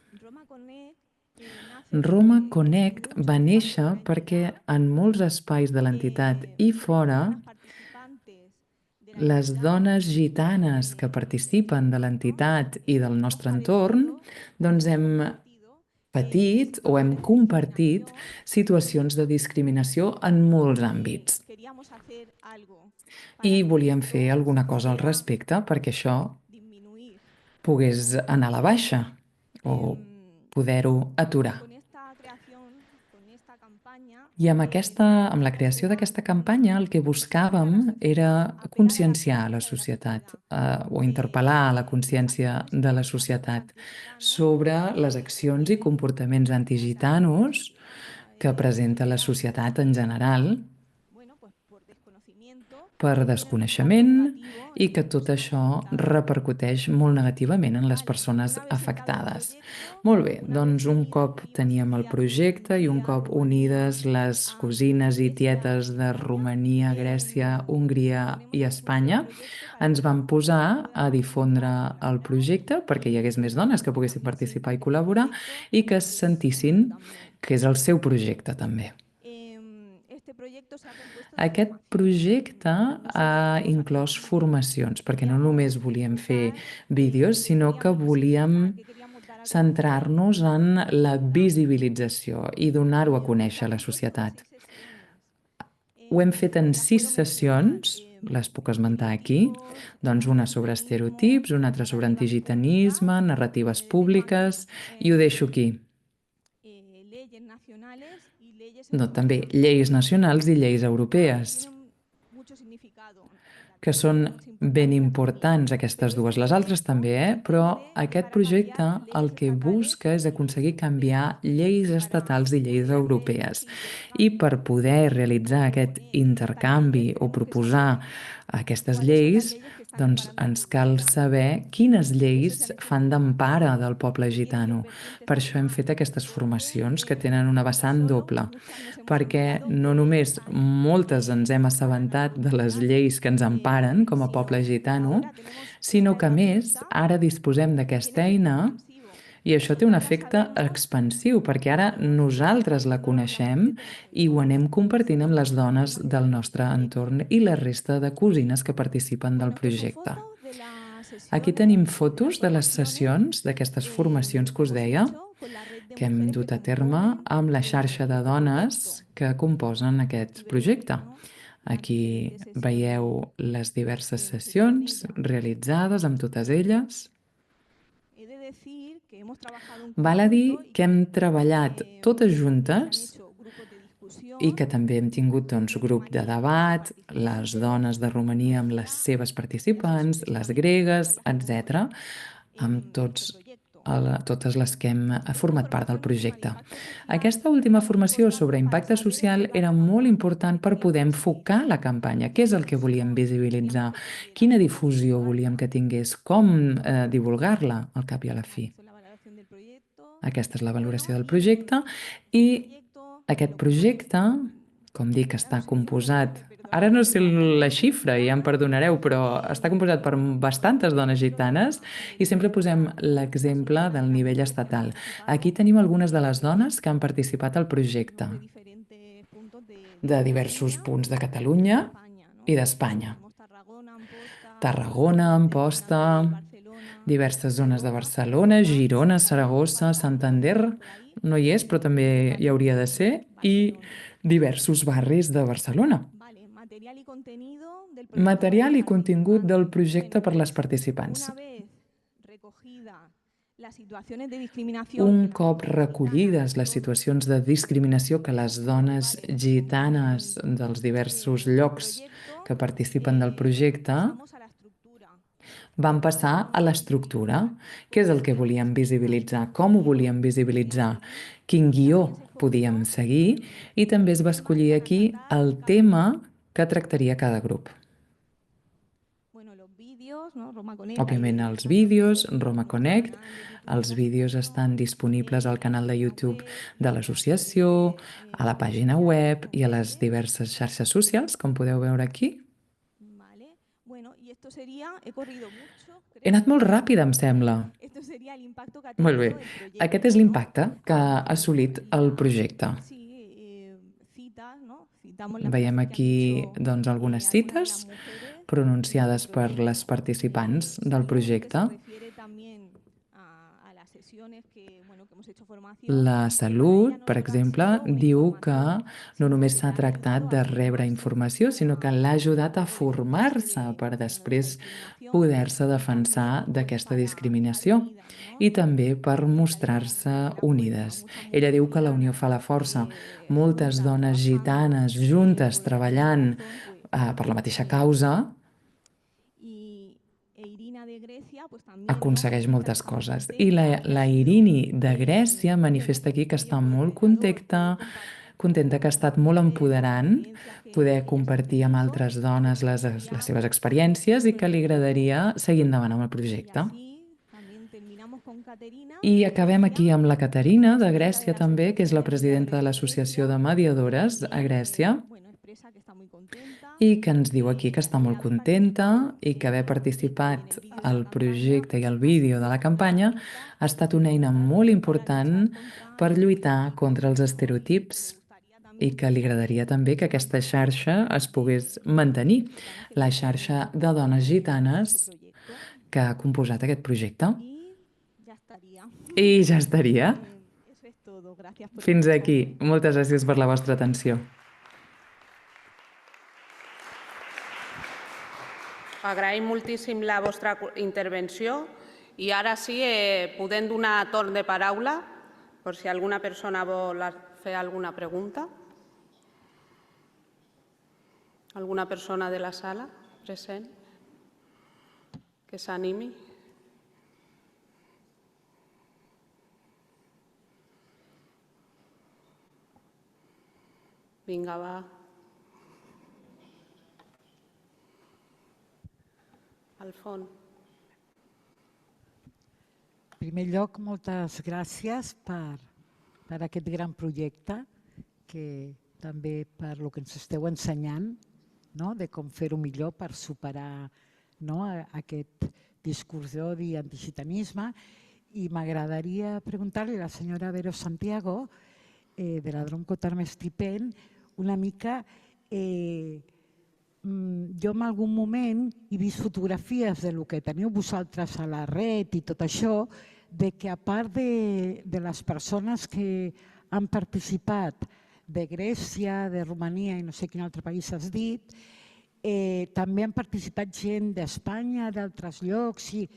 Roma Connect va néixer perquè en molts espais de l'entitat i fora, les dones gitanes que participen de l'entitat i del nostre entorn, doncs hem patit o hem compartit situacions de discriminació en molts àmbits. I volíem fer alguna cosa al respecte perquè això pogués anar a la baixa o poder-ho aturar. I amb la creació d'aquesta campanya el que buscàvem era conscienciar la societat o interpel·lar la consciència de la societat sobre les accions i comportaments antigitanos que presenta la societat en general per desconeixement i que tot això repercuteix molt negativament en les persones afectades. Molt bé, doncs un cop teníem el projecte i un cop unides les cosines i tietes de Romania, Grècia, Hongria i Espanya, ens vam posar a difondre el projecte perquè hi hagués més dones que poguessin participar i col·laborar i que es sentissin que és el seu projecte també. Aquest projecte ha inclòs formacions, perquè no només volíem fer vídeos, sinó que volíem centrar-nos en la visibilització i donar-ho a conèixer a la societat. Ho hem fet en 6 sessions, les puc esmentar aquí, doncs una sobre estereotips, una altra sobre antigitanisme, narratives públiques, i ho deixo aquí. No, també lleis nacionals i lleis europees, que són ben importants aquestes dues. Les altres també, però aquest projecte el que busca és aconseguir canviar lleis estatals i lleis europees. I per poder realitzar aquest intercanvi o proposar aquestes lleis, doncs ens cal saber quines lleis fan d'empara del poble gitano. Per això hem fet aquestes formacions que tenen una vessant doble, perquè no només moltes ens hem assabentat de les lleis que ens emparen com a poble gitano, sinó que a més ara disposem d'aquesta eina i això té un efecte expansiu, perquè ara nosaltres la coneixem i ho anem compartint amb les dones del nostre entorn i la resta de cosines que participen del projecte. Aquí tenim fotos de les sessions d'aquestes formacions que us deia, que hem dut a terme amb la xarxa de dones que composen aquest projecte. Aquí veieu les diverses sessions realitzades amb totes elles. Val a dir que hem treballat totes juntes i que també hem tingut grup de debat, les dones de Romania amb les seves participants, les gregues, etc., amb totes les que hem format part del projecte. Aquesta última formació sobre impacte social era molt important per poder enfocar la campanya. Què és el que volíem visibilitzar? Quina difusió volíem que tingués? Com divulgar-la, al cap i a la fi? Aquesta és la valoració del projecte i aquest projecte, com dic, està composat, ara no sé la xifra, ja em perdonareu, però està composat per bastantes dones gitanes i sempre posem l'exemple del nivell estatal. Aquí tenim algunes de les dones que han participat al projecte de diversos punts de Catalunya i d'Espanya. Tarragona, Amposta, diverses zones de Barcelona, Girona, Saragossa, Santander, no hi és, però també hi hauria de ser, i diversos barris de Barcelona. Material i contingut del projecte per les participants. Un cop recollides les situacions de discriminació que les dones gitanes dels diversos llocs que participen del projecte vam passar a l'estructura. Què és el que volíem visibilitzar? Com ho volíem visibilitzar? Quin guió podíem seguir? I també es va escollir aquí el tema que tractaria cada grup. Òbviament els vídeos, Roma Connect, els vídeos estan disponibles al canal de YouTube de l'associació, a la pàgina web i a les diverses xarxes socials, com podeu veure aquí. He anat molt ràpid, em sembla. Molt bé. Aquest és l'impacte que ha assolit el projecte. Veiem aquí doncs, algunes cites pronunciades per les participants del projecte. La Salut, per exemple, diu que no només s'ha tractat de rebre informació, sinó que l'ha ajudat a formar-se per després poder-se defensar d'aquesta discriminació i també per mostrar-se unides. Ella diu que la unió fa la força. Moltes dones gitanes juntes treballant per la mateixa causa aconsegueix moltes coses. I la Irini de Grècia manifesta aquí que està molt contenta, que ha estat molt empoderant poder compartir amb altres dones les seves experiències i que li agradaria seguir endavant amb el projecte. I acabem aquí amb la Caterina de Grècia també, que és la presidenta de l'Associació de Mediadores a Grècia, i que ens diu aquí que està molt contenta i que haver participat al projecte i al vídeo de la campanya ha estat una eina molt important per lluitar contra els estereotips i que li agradaria també que aquesta xarxa es pogués mantenir, la xarxa de dones gitanes que ha composat aquest projecte. I ja estaria. Fins aquí. Moltes gràcies per la vostra atenció. Agraïm moltíssim la vostra intervenció i ara sí podem donar torn de paraula per si alguna persona vol fer alguna pregunta. Alguna persona de la sala present que s'animi? Vinga, va. Al fons. En primer lloc, moltes gràcies per aquest gran projecte, que també per el que ens esteu ensenyant, de com fer-ho millor per superar aquest discurs d'odi i antigitanisme. I m'agradaria preguntar-li a la senyora Vero Santiago, de la Drom Cotarm Stipend, una mica... Jo en algun moment he vist fotografies del que teniu vosaltres a la red i tot això, de que a part de les persones que han participat de Grècia, de Romania i no sé quin altre país has dit, també han participat gent d'Espanya, d'altres llocs, i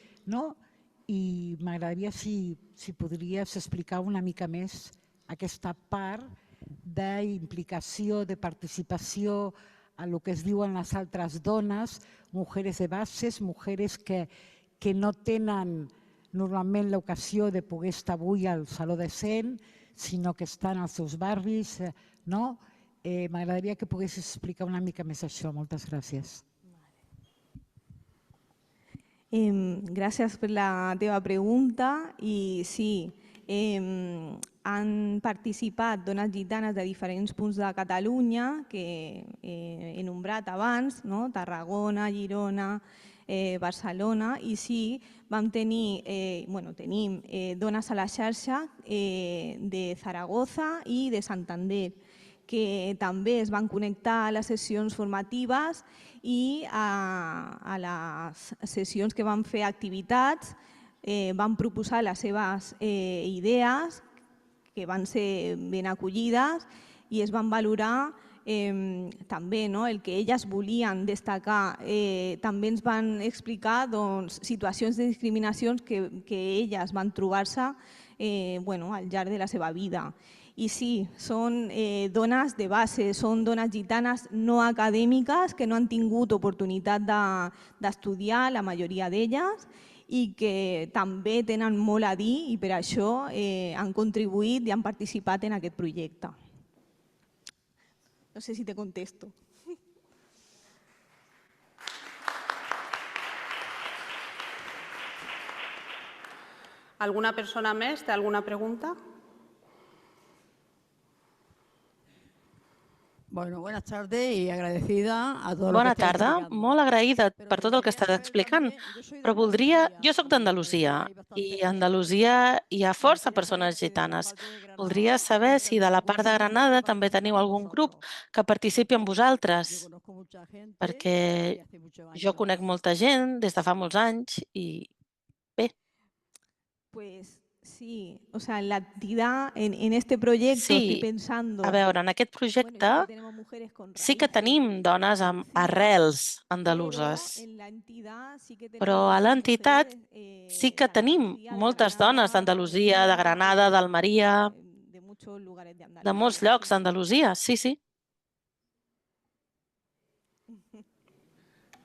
m'agradaria si podries explicar una mica més aquesta part d'implicació, de participació a lo que es diuen les altres dones, mujeres de bases, mujeres que no tenen normalment l'ocasió de poder estar avui al Saló de Cent, sinó que estan als seus barris, no? M'agradaria que poguessis explicar una mica més això. Moltes gràcies. Gràcies per la teva pregunta i sí, han participat dones gitanes de diferents punts de Catalunya que he nombrat abans, no? Tarragona, Girona, Barcelona, i sí, vam tenir, tenim dones a la xarxa de Zaragoza i de Santander, que també es van connectar a les sessions formatives i a les sessions que van fer activitats, van proposar les seves idees, que van ser ben acollides i es van valorar també el que elles volien destacar. També ens van explicar situacions de discriminacions que elles van trobar-se al llarg de la seva vida. I sí, són dones de base, són dones gitanes no acadèmiques que no han tingut oportunitat d'estudiar, la majoria d'elles, i que també tenen molt a dir i per això han contribuït i han participat en aquest projecte. No sé si te contesto. ¿Alguna persona més té alguna pregunta? Bueno, buenas tardes y agradecida a todos. Bona tarda, molt agraïda per tot el que estàs explicant, però jo soc d'Andalusia i a Andalusia hi ha força persones gitanes. Voldria saber si de la part de Granada també teniu algun grup que participi amb vosaltres, perquè jo conec molta gent des de fa molts anys i bé. Pues sí, o sea, la entidad en este proyecto estoy pensando... A veure, en aquest projecte sí que tenim dones amb arrels andaluses, però a l'entitat sí que tenim moltes dones d'Andalusia, de Granada, d'Almeria, de molts llocs d'Andalusia, sí, sí.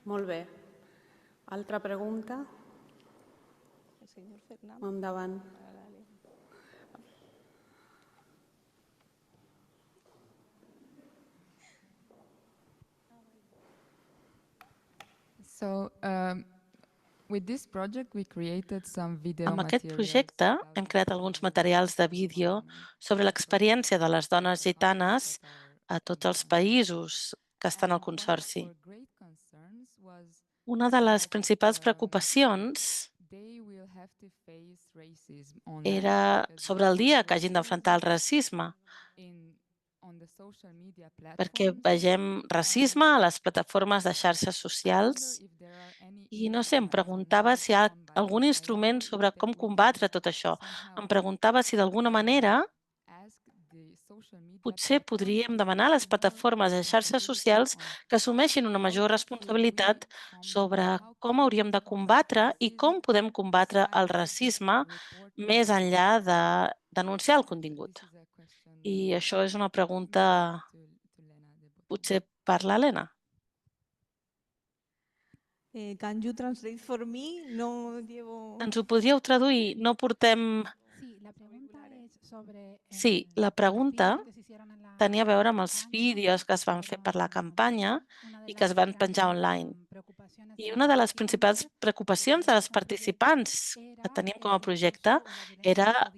Molt bé. Altra pregunta? Endavant. Amb aquest projecte hem creat alguns materials de vídeo sobre l'experiència de les dones gitanes a tots els països que estan al Consorci. Una de les principals preocupacions era sobre el dia que hagin d'enfrontar el racisme, perquè vegem racisme a les plataformes de xarxes socials i no sé, em preguntava si hi ha algun instrument sobre com combatre tot això. Em preguntava si d'alguna manera potser podríem demanar a les plataformes de xarxes socials que assumeixin una major responsabilitat sobre com hauríem de combatre i com podem combatre el racisme més enllà de denunciar el contingut. I això és una pregunta potser per l'Helena. Can you translate for me? No llevo... Ens ho podríeu traduir? No portem... Sí, la pregunta tenia a veure amb els vídeos que es van fer per la campanya i que es van penjar online. I una de les principals preocupacions de les participants que teníem com a projecte era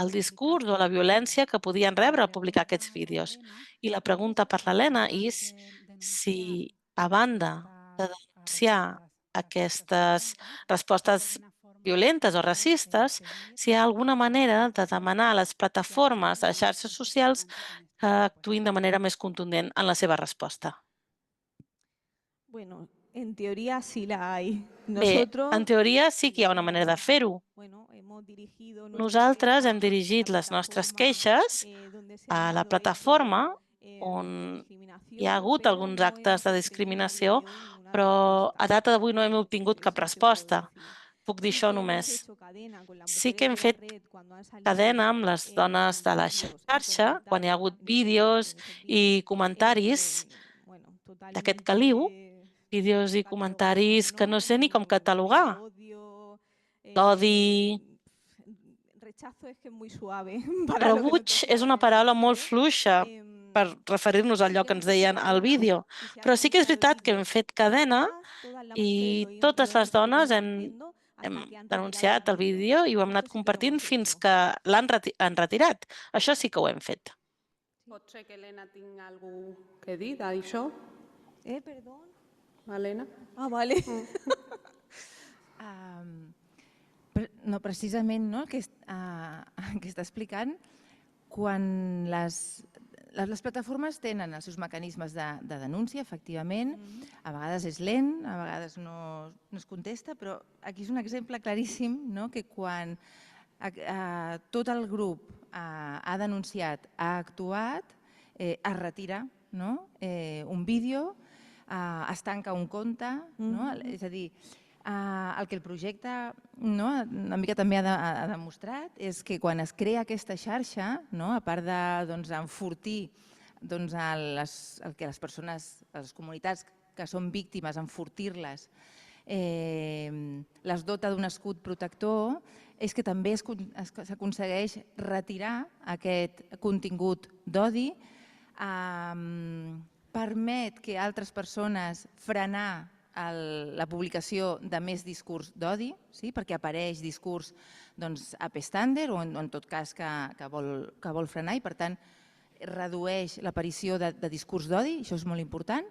el discurs o la violència que podien rebre al publicar aquests vídeos. I la pregunta per l'Helena és si, a banda de denunciar aquestes respostes violentes o racistes, si hi ha alguna manera de demanar a les plataformes de xarxes socials que actuïn de manera més contundent en la seva resposta. Bueno, en teoria sí la hay. Bé, en teoria sí que hi ha una manera de fer-ho. Nosaltres hem dirigit les nostres queixes a la plataforma on hi ha hagut alguns actes de discriminació, però a data d'avui no hem obtingut cap resposta. Puc dir això només. Sí que hem fet cadena amb les dones de la xarxa quan hi ha hagut vídeos i comentaris d'aquest caliu, vídeos i comentaris que no sé ni com catalogar. d'odi. Rechazo es que es muy suave. Rebuig és una paraula molt fluixa per referir-nos a allò que ens deien al vídeo, però sí que és veritat que hem fet cadena i totes les dones hem denunciat el vídeo i ho hem anat compartint fins que l'han retirat. Això sí que ho hem fet. Pot ser que Helena tingui alguna cosa que dir d'això? Perdó. Helena? Ah, vale. No, precisament, no, el que està explicant, quan les plataformes tenen els seus mecanismes de denúncia, efectivament, a vegades és lent, a vegades no es contesta, però aquí és un exemple claríssim que quan tot el grup ha denunciat, ha actuat, es retira un vídeo, es tanca un compte, és a dir, el que el projecte una mica també ha demostrat és que quan es crea aquesta xarxa, a part d'enfortir que les persones, les comunitats que són víctimes, enfortir-les, les dota d'un escut protector, és que també s'aconsegueix retirar aquest contingut d'odi, permet que altres persones frenar la publicació de més discurs d'odi, perquè apareix discurs up standard o en tot cas que vol frenar i per tant redueix l'aparició de discurs d'odi, això és molt important.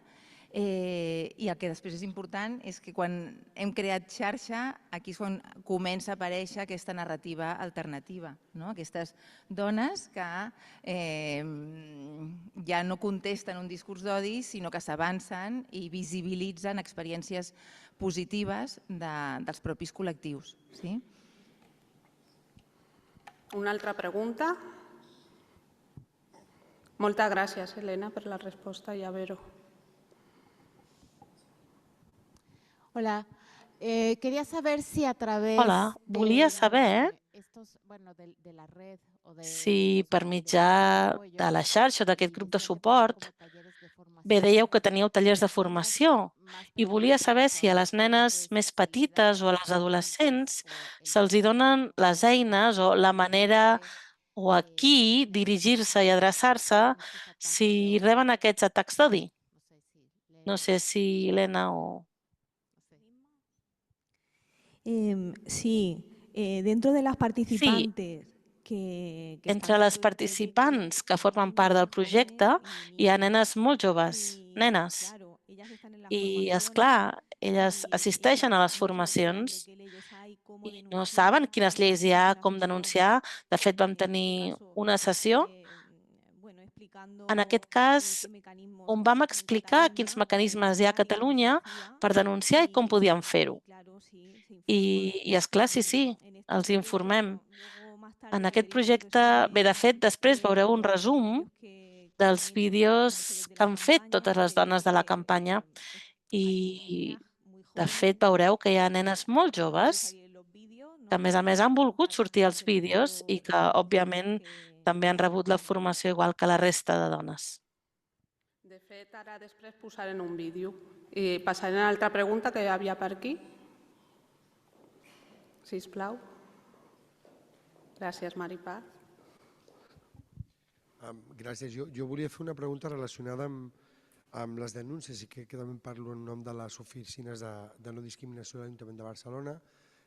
I el que després és important és que quan hem creat xarxa, aquí és quan comença a aparèixer aquesta narrativa alternativa. Aquestes dones que ja no contesten un discurs d'odi, sinó que s'avancen i visibilitzen experiències positives dels propis col·lectius. Una altra pregunta? Moltes gràcies, Helena, per la resposta i a veure. Hola, quería saber si a través... Hola, volia saber si per mitjà de la xarxa d'aquest grup de suport, bé, dèieu que teníeu tallers de formació i volia saber si a les nenes més petites o a les adolescents se'ls donen les eines o la manera o a qui dirigir-se i adreçar-se si reben aquests atacs d'odi. No sé si Helena o... Sí, dentro de las participantes entre les participants que formen part del projecte hi ha nenes molt joves, nenes. I, esclar, elles assisteixen a les formacions i no saben quines lleis hi ha, com denunciar. De fet, vam tenir una sessió, en aquest cas, on vam explicar quins mecanismes hi ha a Catalunya per denunciar i com podíem fer-ho. I esclar, sí, els informem. En aquest projecte, bé, de fet, després veureu un resum dels vídeos que han fet totes les dones de la campanya i, de fet, veureu que hi ha nenes molt joves que, a més, han volgut sortir als vídeos i que, òbviament, també han rebut la formació igual que la resta de dones. De fet, ara després posarem un vídeo. I passarem a l'altra pregunta que hi havia per aquí. Sisplau. Gràcies, Maripaz. Gràcies. Jo volia fer una pregunta relacionada amb les denúncies i que també parlo en nom de les oficines de no discriminació de l'Ajuntament de Barcelona.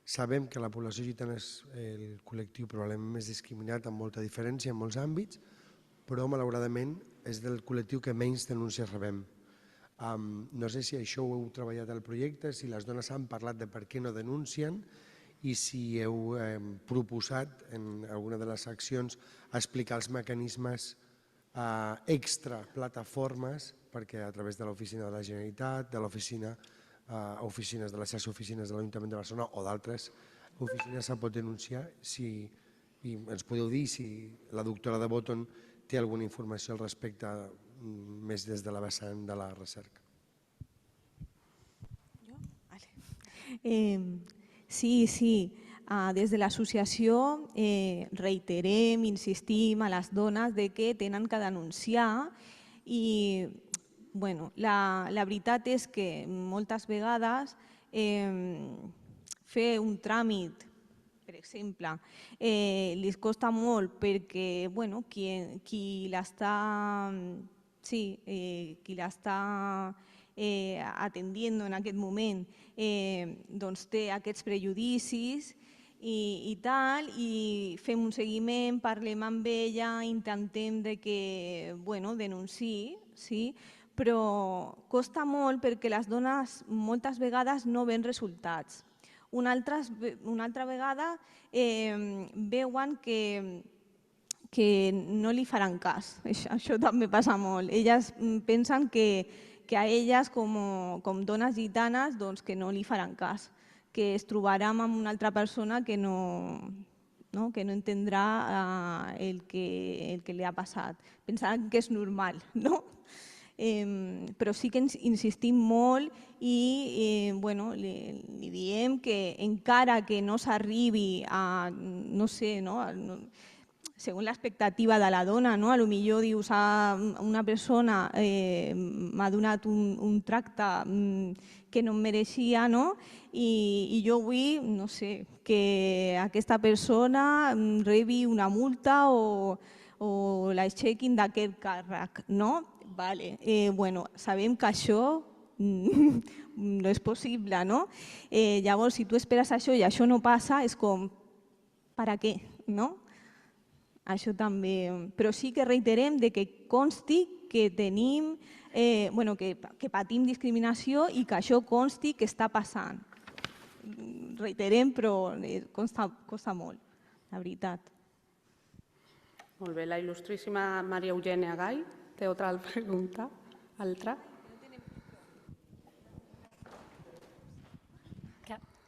Sabem que la població gitana és el col·lectiu probablement més discriminat amb molta diferència en molts àmbits, però malauradament és del col·lectiu que menys denúncies rebem. No sé si això ho heu treballat al projecte, si les dones han parlat de per què no denuncien i si heu proposat en alguna de les accions explicar els mecanismes extra plataformes perquè a través de l'oficina de la Generalitat, de l'oficina oficines de les 6 oficines de l'Ajuntament de Barcelona o d'altres oficines se pot denunciar i ens podeu dir si la doctora de Botton té alguna informació al respecte més des de la vessant de la recerca. Sí. Des de l'associació reiterem, insistim a les dones que tenen que denunciar i la veritat és que moltes vegades fer un tràmit per exemple, li costa molt perquè qui l'està atendiendo en aquest moment doncs té aquests prejudicis i tal, i fem un seguiment, parlem amb ella, intentem que denunciï, sí? Però costa molt perquè les dones moltes vegades no ven resultats. Una altra vegada veuen que no li faran cas. Això també passa molt. Elles pensen que a elles, com dones gitanes, que no li faran cas, que es trobaran amb una altra persona que no entendrà el que li ha passat. Pensaran que és normal, no? Però sí que insistim molt i li diem que encara que no s'arribi a, no sé, segons l'expectativa de la dona, potser dius una persona m'ha donat un tracte que no em mereixia i jo vull, no sé, que aquesta persona rebi una multa o l'aixequin d'aquest càrrec, no? Sabem que això no és possible, no? Llavors, si tu esperes això i això no passa, és com, per a què, no? Això també, però sí que reiterem que consti que tenim, que patim discriminació i que això consti que està passant. Reiterem, però costa molt, la veritat. Molt bé, la il·lustríssima Maria Eugènia Gai té otra pregunta. Altra?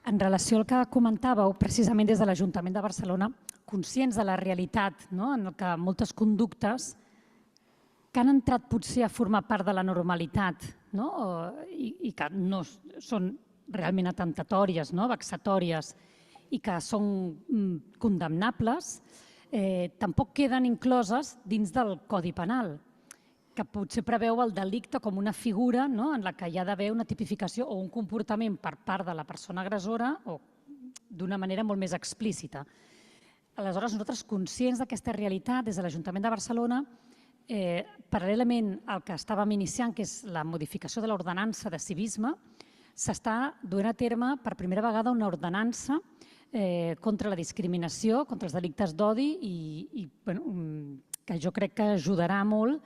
En relació al que comentàveu, precisament des de l'Ajuntament de Barcelona, conscients de la realitat en què moltes conductes que han entrat potser a formar part de la normalitat i que no són realment atemptatòries, vexatòries i que són condemnables, tampoc queden incloses dins del Codi Penal, que potser preveu el delicte com una figura en la que hi ha d'haver una tipificació o un comportament per part de la persona agressora o d'una manera molt més explícita. Aleshores, nosaltres, conscients d'aquesta realitat, des de l'Ajuntament de Barcelona, paral·lelament al que estàvem iniciant, que és la modificació de l'ordenança de civisme, s'està duent a terme per primera vegada una ordenança contra la discriminació, contra els delictes d'odi i que jo crec que ajudarà molt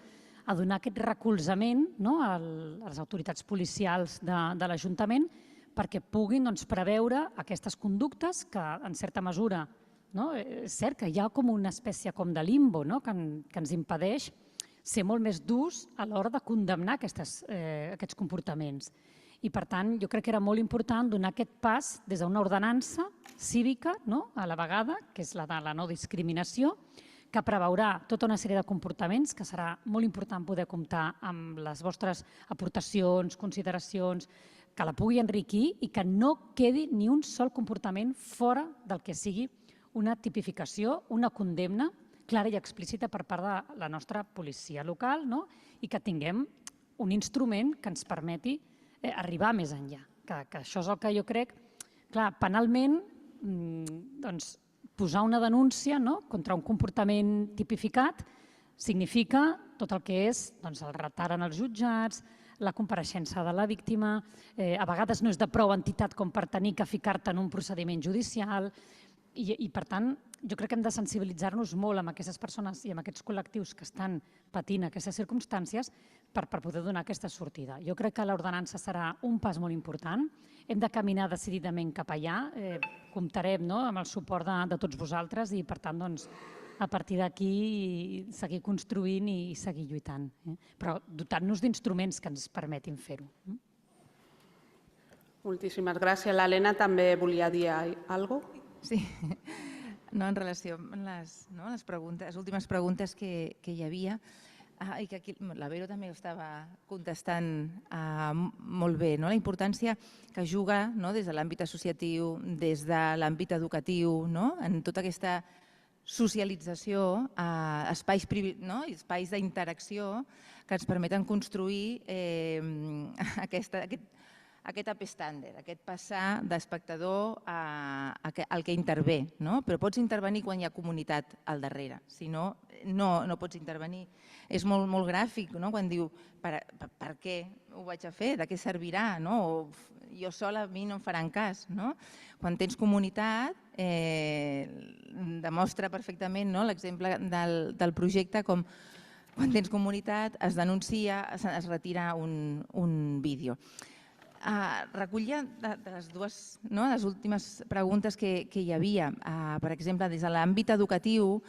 a donar aquest recolzament a les autoritats policials de l'Ajuntament perquè puguin preveure aquestes conductes que, en certa mesura, és cert que hi ha com una espècie de limbo que ens impedeix ser molt més durs a l'hora de condemnar aquests comportaments. I, per tant, jo crec que era molt important donar aquest pas des d'una ordenança cívica, a la vegada, que és la de la no discriminació, que preveurà tota una sèrie de comportaments, que serà molt important poder comptar amb les vostres aportacions, consideracions, que la pugui enriquir i que no quedi ni un sol comportament fora del que sigui una tipificació, una condemna clara i explícita per part de la nostra policia local i que tinguem un instrument que ens permeti arribar més enllà. Que això és el que jo crec. Clar, penalment, posar una denúncia contra un comportament tipificat significa tot el que és el retard en els jutjats, la compareixença de la víctima, a vegades no és de prou entitat com per tenir que ficar-te en un procediment judicial i, per tant, jo crec que hem de sensibilitzar-nos molt amb aquestes persones i amb aquests col·lectius que estan patint aquestes circumstàncies per poder donar aquesta sortida. Jo crec que l'ordenança serà un pas molt important. Hem de caminar decididament cap allà. Comptarem amb el suport de tots vosaltres i, per tant, a partir d'aquí seguir construint i seguir lluitant. Però dotant-nos d'instruments que ens permetin fer-ho. Moltíssimes gràcies. L'Helena també volia dir alguna cosa? Sí, en relació amb les últimes preguntes que hi havia, i que aquí la Vero també ho estava contestant molt bé, la importància que juga des de l'àmbit associatiu, des de l'àmbit educatiu, en tota aquesta socialització, espais d'interacció que ens permeten construir aquest upstander, aquest passar d'espectador al que intervé, però pots intervenir quan hi ha comunitat al darrere, si no, no pots intervenir. És molt gràfic quan diu per què ho vaig a fer, de què servirà, o jo sola a mi no em faran cas. Quan tens comunitat, demostra perfectament l'exemple del projecte com quan tens comunitat es denuncia, es retira un vídeo. Recollia de les últimes preguntes que hi havia, per exemple, des de l'àmbit educatiu,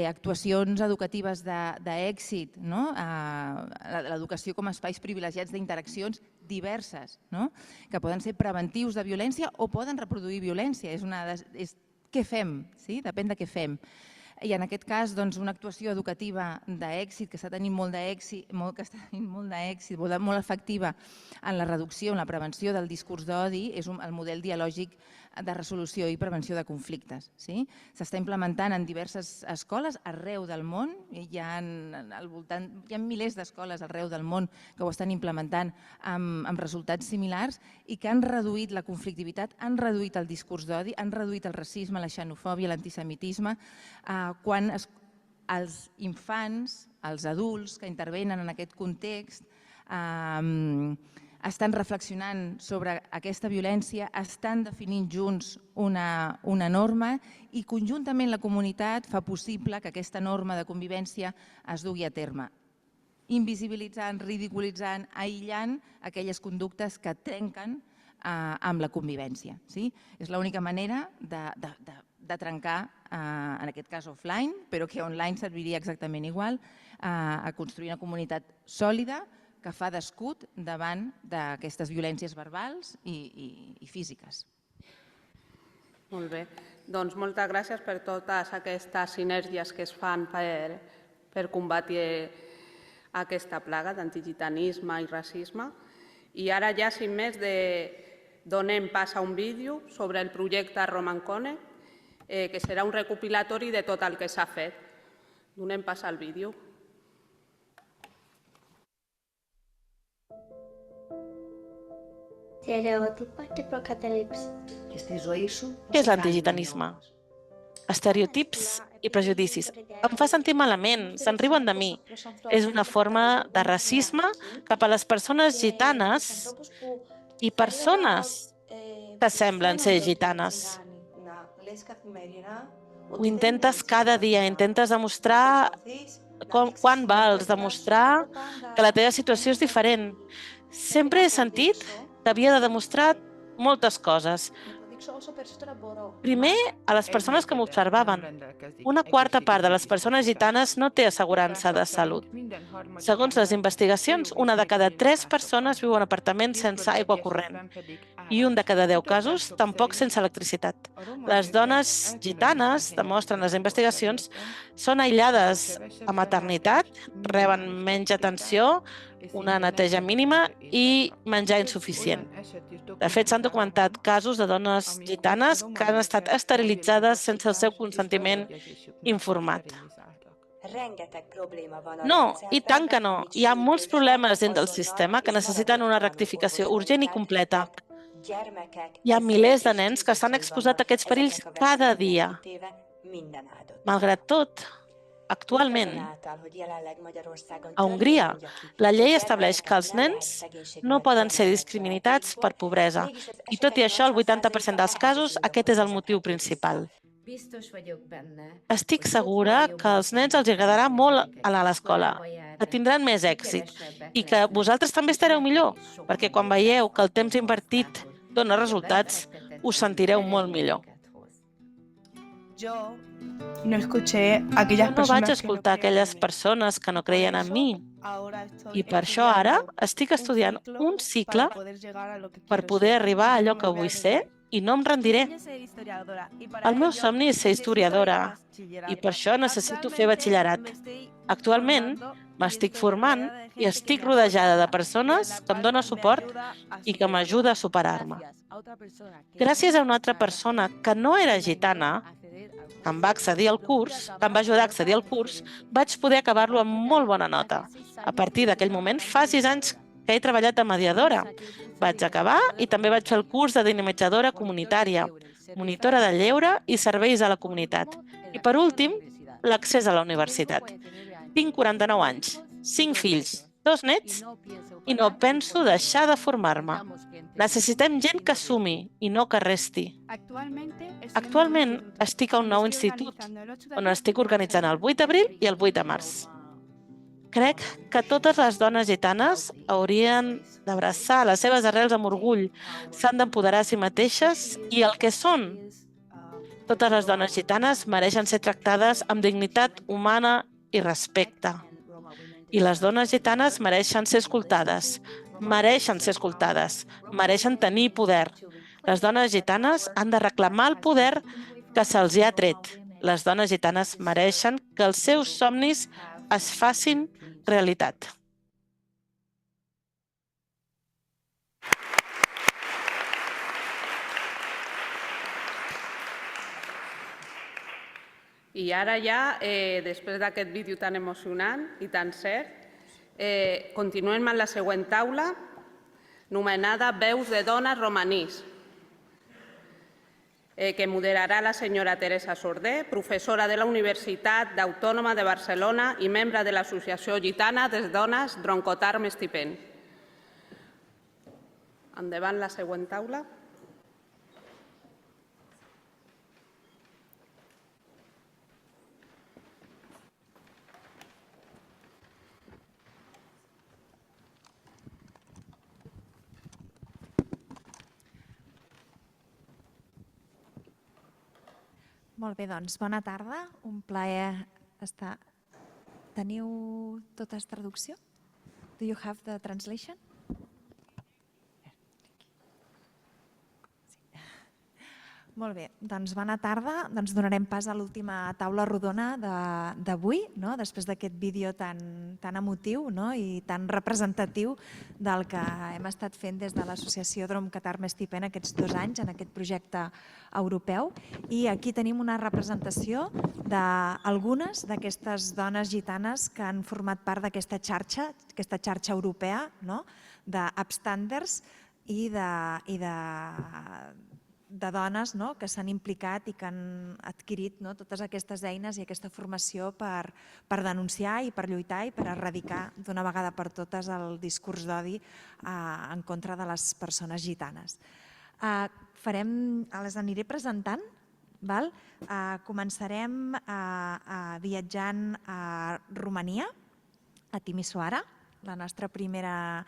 actuacions educatives d'èxit, l'educació com a espais privilegiats d'interaccions diverses, que poden ser preventius de violència o poden reproduir violència. Què fem? Depèn de què fem. I en aquest cas, una actuació educativa d'èxit, que està tenint molt d'èxit, molt efectiva en la reducció, en la prevenció del discurs d'odi, és el model dialògic de resolució i prevenció de conflictes. S'està implementant en diverses escoles arreu del món, hi ha milers d'escoles arreu del món que ho estan implementant amb resultats similars i que han reduït la conflictivitat, han reduït el discurs d'odi, han reduït el racisme, la xenofòbia, l'antisemitisme, quan els infants, els adults que intervenen en aquest context estan reflexionant sobre aquesta violència, estan definint junts una norma i conjuntament la comunitat fa possible que aquesta norma de convivència es dugui a terme, invisibilitzant, ridiculitzant, aïllant aquelles conductes que trenquen amb la convivència. És l'única manera de trencar, en aquest cas offline, però que online serviria exactament igual, a construir una comunitat sòlida que fa d'escut davant d'aquestes violències verbals i físiques. Molt bé. Doncs moltes gràcies per totes aquestes sinergies que es fan per combatre aquesta plaga d'antigitanisme i racisme. I ara ja, sin més, donem pas a un vídeo sobre el projecte Romancone, que serà un recopilatori de tot el que s'ha fet. Donem pas al vídeo. Què és l'antigitanisme? Estereotips i prejudicis. Em fa sentir malament, se'n riuen de mi. És una forma de racisme cap a les persones gitanes i persones que semblen ser gitanes. Ho intentes cada dia, intentes demostrar quan vals, demostrar que la teva situació és diferent. Sempre he sentit que havia de demostrar moltes coses. Primer, a les persones que m'observaven. Una quarta part de les persones gitanes no té assegurança de salut. Segons les investigacions, una de cada 3 persones viu en apartaments sense aigua corrent i un de cada 10 casos tampoc sense electricitat. Les dones gitanes, demostren les investigacions, són aïllades a maternitat, reben menys atenció, una neteja mínima i menjar insuficient. De fet, s'han documentat casos de dones gitanes que han estat esterilitzades sense el seu consentiment informat. No, i tant que no. Hi ha molts problemes dins del sistema que necessiten una rectificació urgent i completa. Hi ha milers de nens que estan exposats a aquests perills cada dia. Malgrat tot, actualment, a Hongria, la llei estableix que els nens no poden ser discriminats per pobresa i, tot i això, el 80% dels casos, aquest és el motiu principal. Estic segura que als nens els agradarà molt anar a l'escola, que tindran més èxit i que vosaltres també estareu millor, perquè quan veieu que el temps invertit dona resultats, us sentireu molt millor. No escuché aquelles no vaig escoltar aquelles persones que no creien en mi. I per això ara estic estudiant un cicle per poder arribar a allò que vull ser i no em rendiré. El meu somni és ser historiadora i per això necessito fer batxillerat. Actualment m'estic formant i estic rodejada de persones que em donen suport i que m'ajuda a superar-me. Gràcies a una altra persona que no era gitana, que em va ajudar a accedir al curs, vaig poder acabar-lo amb molt bona nota. A partir d'aquell moment, fa 6 anys que he treballat de mediadora. Vaig acabar i també vaig fer el curs de dinamitzadora comunitària, monitora de lleure i serveis a la comunitat. I per últim, l'accés a la universitat. Tinc 49 anys, 5 fills, 2 nets i no penso deixar de formar-me. Necessitem gent que sumi i no que resti. Actualment estic a un nou institut on estic organitzant el 8 d'abril i el 8 de març. Crec que totes les dones gitanes haurien d'abraçar les seves arrels amb orgull, s'han d'empoderar a si mateixes i el que són. Totes les dones gitanes mereixen ser tractades amb dignitat humana i respecte. I les dones gitanes mereixen ser escoltades, mereixen tenir poder. Les dones gitanes han de reclamar el poder que se'ls ha tret. Les dones gitanes mereixen que els seus somnis es facin realitat. I ara ja, després d'aquest vídeo tan emocionant i tan cert, continuem amb la següent taula, nomenada Veus de dones romanís, que moderarà la senyora Teresa Sorder, professora de la Universitat Autònoma de Barcelona i membre de l'Associació Gitana de Dones Droncotarm Estipend. Endavant la següent taula. Molt bé, doncs, bona tarda. Un plaer estar... Teniu totes traducció? Do you have the translation? Molt bé, doncs bona tarda. Doncs donarem pas a l'última taula rodona d'avui, després d'aquest vídeo tan emotiu i tan representatiu del que hem estat fent des de l'associació Dromcotarm Estipend aquests 2 anys en aquest projecte europeu. I aquí tenim una representació d'algunes d'aquestes dones gitanes que han format part d'aquesta xarxa europea d'upstanders i de dones que s'han implicat i que han adquirit totes aquestes eines i aquesta formació per denunciar i per lluitar i per erradicar d'una vegada per totes el discurs d'odi en contra de les persones gitanes. Les aniré presentant. Començarem viatjant a Romania, a Timisoara, la nostra primera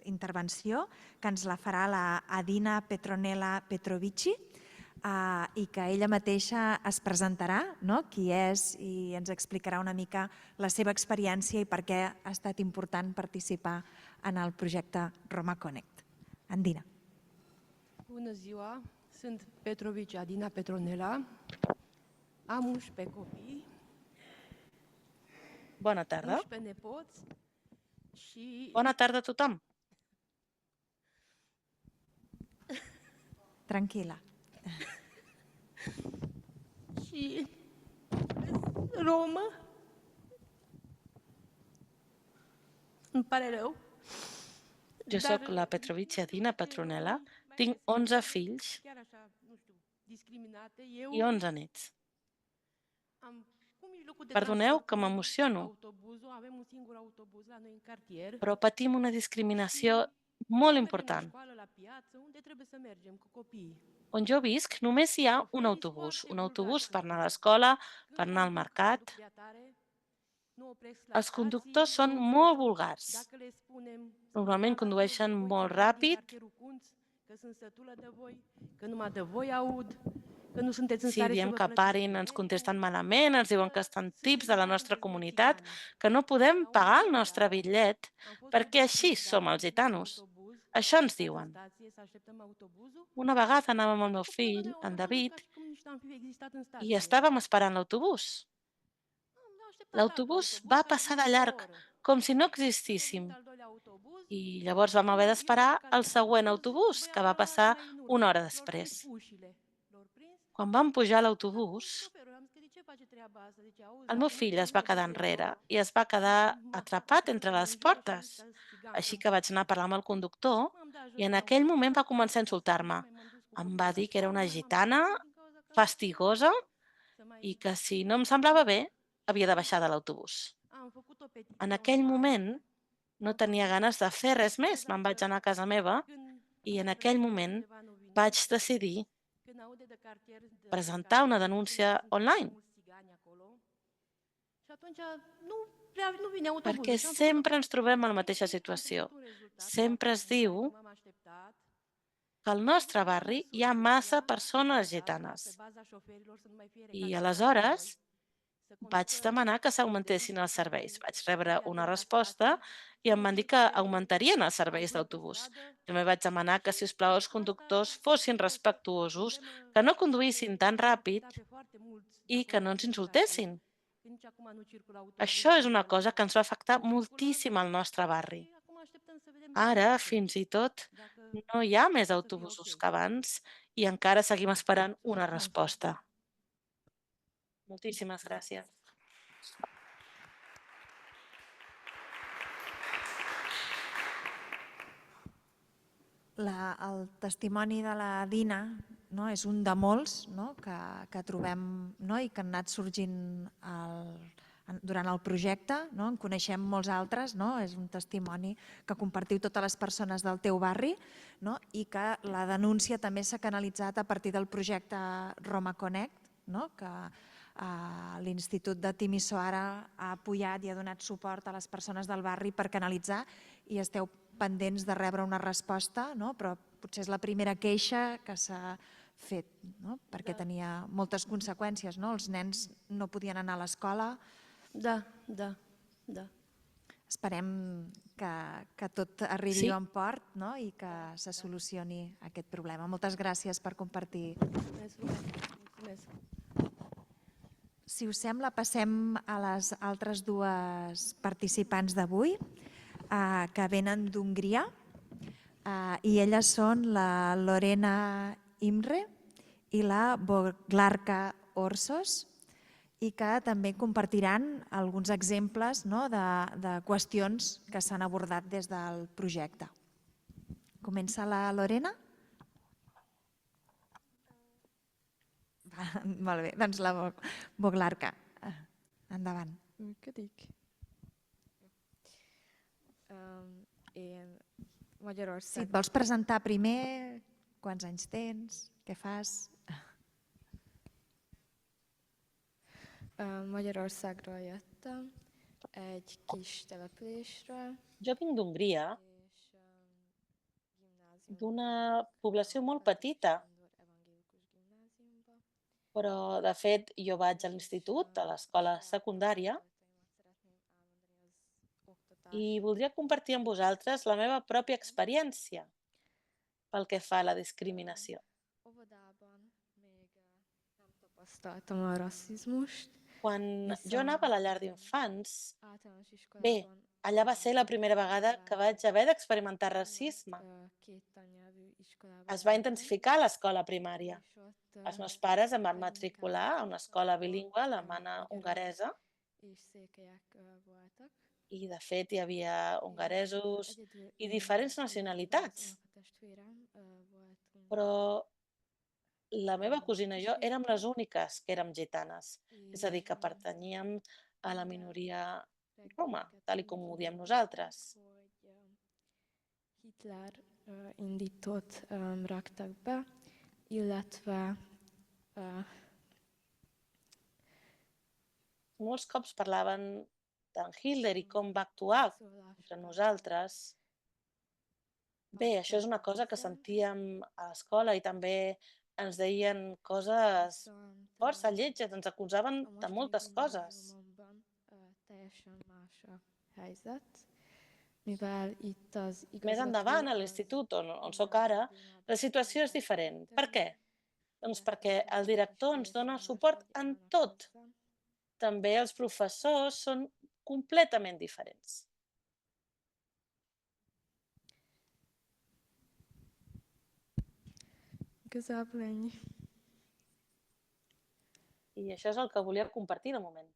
intervenció, que ens la farà la Adina Petronella Petrovici i que ella mateixa es presentarà, qui és, i ens explicarà una mica la seva experiència i per què ha estat important participar en el projecte Roma Connect. Andina. Bună ziua, sunt Petrovici Adina Petronella, am 11 copii, Bona tarda. 11 nepoți și... Bona tarda a tothom. Tranquil·la. Și Roma. Îmi pare rău. Jo soc la Petrovici Adina Petronella, tinc 11 fills i 11 nets. Perdoneu que m'emociono, però patim una discriminació molt important. On jo visc només hi ha un autobús per anar a l'escola, per anar al mercat. Els conductors són molt vulgars. Normalment condueixen molt ràpid. Si diem que parin, ens contesten malament, ens diuen que estan tips de la nostra comunitat, que no podem pagar el nostre bitllet perquè així som els gitanos. Això ens diuen. Una vegada anàvem amb el meu fill, en David, i estàvem esperant l'autobús. L'autobús va passar de llarg, com si no existíssim. I llavors vam haver d'esperar el següent autobús, que va passar una hora després. Quan vam pujar a l'autobús, El meu fill es va quedar enrere i es va quedar atrapat entre les portes. Així que vaig anar a parlar amb el conductor i en aquell moment va començar a insultar-me. Em va dir que era una gitana fastigosa i que si no em semblava bé havia de baixar de l'autobús. En aquell moment no tenia ganes de fer res més. Me'n vaig anar a casa meva i en aquell moment vaig decidir presentar una denúncia online. Perquè sempre ens trobem en la mateixa situació. Sempre es diu que al nostre barri hi ha massa persones gitanes. I aleshores vaig demanar que s'augmentessin els serveis. Vaig rebre una resposta i em van dir que augmentarien els serveis d'autobús. També vaig demanar que, si us plau, els conductors fossin respectuosos, que no conduïssin tan ràpid i que no ens insultessin. Això és una cosa que ens va afectar moltíssim al nostre barri. Ara, fins i tot, no hi ha més autobusos que abans i encara seguim esperant una resposta. Moltíssimes gràcies. El testimoni de la Dina, no, és un de molts, no, que trobem, no, i que han anat sorgint durant el projecte. No? En coneixem molts altres. No? És un testimoni que compartiu totes les persones del teu barri, no? I que la denúncia també s'ha canalitzat a partir del projecte Roma Connect, no? Que l'Institut de Timisoara ha apoyat i ha donat suport a les persones del barri per canalitzar, i esteu pendents de rebre una resposta, no? Però potser és la primera queixa que s'ha fet, no? Perquè tenia moltes conseqüències. No? Els nens no podien anar a l'escola. Esperem que tot arribi a bon port, no? I que se solucioni aquest problema. Moltes gràcies per compartir. Si us sembla, passem a les altres dues participants d'avui, que venen d'Hongria, i elles són la Lorena Imre i la Boglarka Orsos, i que també compartiran alguns exemples, no? de qüestions que s'han abordat des del projecte. Comença la Lorena? Molt bé, doncs la Boglarka. Endavant. Működik. Magyarország. Si et vols presentar primer, quants anys tens, què fas? Magyarországról jöttem, egy kis településről. Jo vinc d'Hongria, d'una població molt petita, però de fet jo vaig a l'institut, a l'escola secundària, i voldria compartir amb vosaltres la meva pròpia experiència pel que fa a la discriminació. Óvodában még nem tapasztaltam a rasszizmust. Quan jo anava a la llar d'infants, bé, allà va ser la primera vegada que vaig haver d'experimentar racisme. Es va intensificar a l'escola primària. Els meus pares em van matricular a una escola bilingüe alemana-hongaresa i, de fet, hi havia hongaresos i diferents nacionalitats. Però la meva cosina i jo érem les úniques que érem gitanes, és a dir, que pertanyíem a la minoria roma, tal com ho diem nosaltres. Hitler indított raktak be, illetve molts cops parlaven d'en Hitler i com va actuar contra nosaltres. Bé, això és una cosa que sentíem a l'escola i també ens deien coses força lletges, ens acusaven de moltes coses. Més endavant, a l'institut on soc ara, la situació és diferent. Per què? Doncs perquè el director ens dona suport en tot. També els professors són completament diferents. Igazából ennyi. I això és el que volia compartir de moment.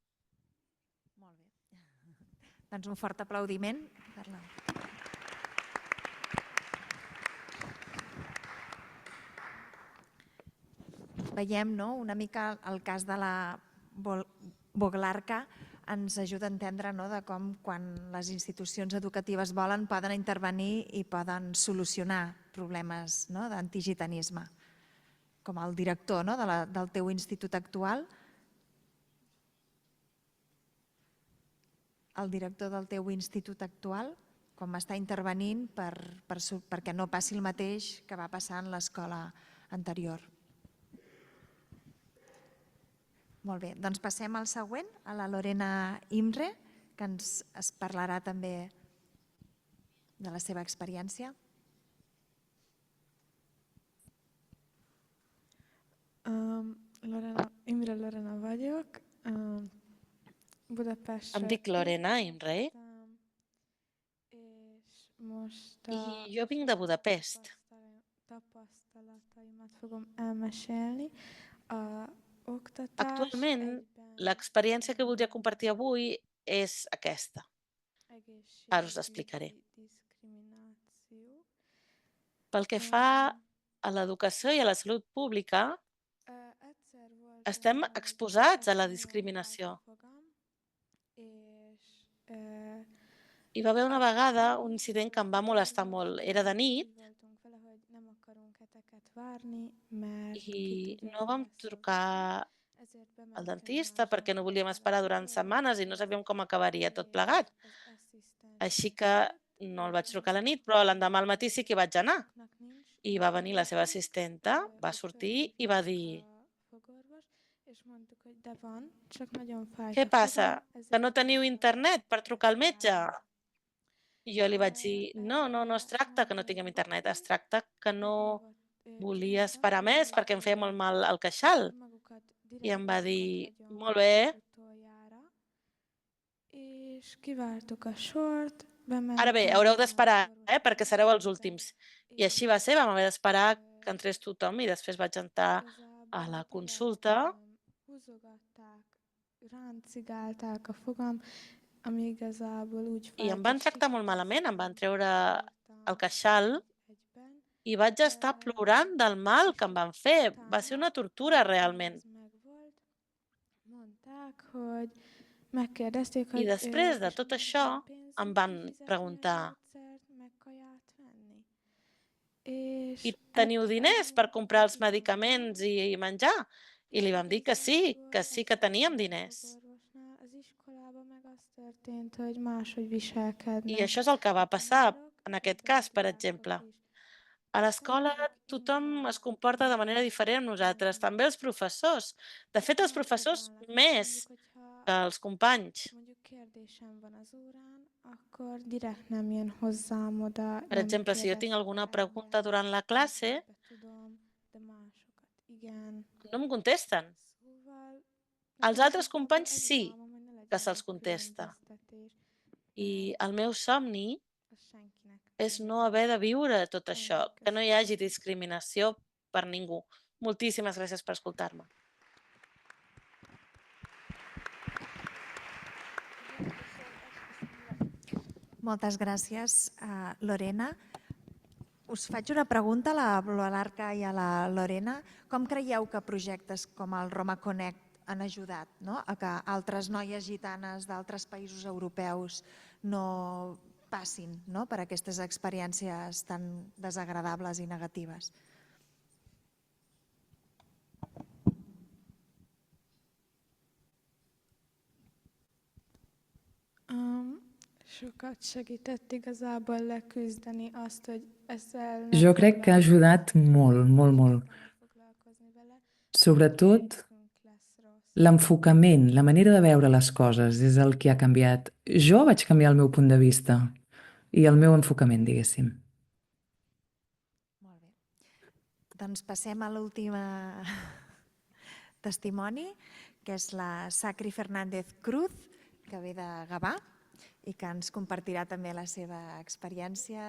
Molt bé. Doncs un fort aplaudiment per la... Veiem, no?, una mica el cas de la Voglarka ens ajuda a entendre, no?, de com quan les institucions educatives volen poden intervenir i poden solucionar problemes, no?, d'antigitanisme. Com el director, no?, del teu institut actual. El director del teu institut actual, com està intervenint perquè no passi el mateix que va passar en l'escola anterior. Molt bé, doncs passem al següent, a la Lorena Imre, que ens parlarà també de la seva experiència. Lorena vagyok, Budapest. Em dic Lorena Imre i jo vinc de Budapest. Tapasztalataimat fogom elmesélni. Actualment, l'experiència que voldria compartir avui és aquesta. Ara us l'explicaré. Pel que fa a l'educació i a la salut pública, estem exposats a la discriminació. Hi va haver una vegada un incident que em va molestar molt. Era de nit i no vam trucar al dentista perquè no volíem esperar durant setmanes i no sabíem com acabaria tot plegat. Així que no el vaig trucar a la nit, però l'endemà al matí sí que hi vaig anar. I va venir la seva assistenta, va sortir i va dir: "Què passa? Que no teniu internet per trucar al metge?" I jo li vaig dir: no es tracta que no tinguem internet, es tracta que no volia esperar més perquè em feia molt mal el queixal. I em va dir: molt bé. Ara bé, haureu d'esperar, perquè sereu els últims. I així va ser, vam haver d'esperar que entrés tothom i després vaig entrar a la consulta. I em van tractar molt malament, em van treure el queixal i vaig estar plorant del mal que em van fer. Va ser una tortura, realment. I després de tot això em van preguntar: "I teniu diners per comprar els medicaments i menjar?" I li vam dir que sí que teníem diners. I això és el que va passar en aquest cas, per exemple. A l'escola tothom es comporta de manera diferent amb nosaltres, també els professors. De fet, els professors més que els companys. Per exemple, si jo tinc alguna pregunta durant la classe, no em contesten. Els altres companys sí que se'ls contesta. I el meu somni és no haver de viure tot això, que no hi hagi discriminació per ningú. Moltíssimes gràcies per escoltar-me. Moltes gràcies, Lorena. Us faig una pregunta a la Voglarka i a la Lorena. Com creieu que projectes com el Roma Connect han ajudat a que altres noies gitanes d'altres països europeus no passin per aquestes experiències tan desagradables i negatives? Jo crec que ha ajudat molt, molt, molt. Sobretot l'enfocament, la manera de veure les coses és el que ha canviat. Jo vaig canviar el meu punt de vista i el meu enfocament, diguéssim. Molt bé. Doncs passem a l'últim testimoni, que és la Sacri Fernández Cruz, que ve de Gavà i que ens compartirà també la seva experiència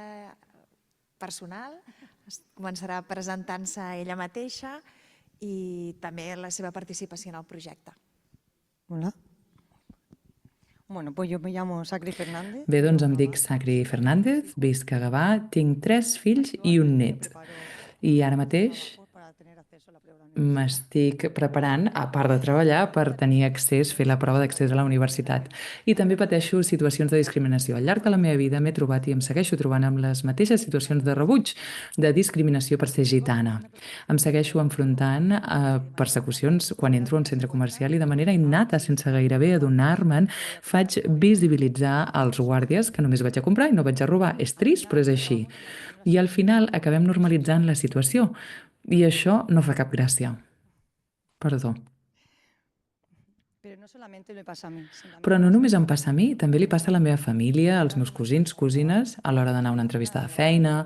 personal. Començarà presentant-se ella mateixa i també la seva participació en el projecte. Hola. Bueno, pues yo me llamo Sacri Fernández. Bé, doncs em dic Sacri Fernández, visc a Gavà, tinc 3 fills i un net. I ara mateix m'estic preparant, a part de treballar, per tenir accés, fer la prova d'accés a la universitat. I també pateixo situacions de discriminació. Al llarg de la meva vida m'he trobat i em segueixo trobant amb les mateixes situacions de rebuig, de discriminació per ser gitana. Em segueixo enfrontant a persecucions quan entro a un centre comercial i de manera innata, sense gairebé adonar-me'n, faig visibilitzar als guàrdies que només vaig a comprar i no vaig a robar. És trist, però és així. I al final acabem normalitzant la situació. I això no fa cap gràcia. Perdó. Però no només em passa a mi, també li passa a la meva família, als meus cosins, cosines, a l'hora d'anar a una entrevista de feina,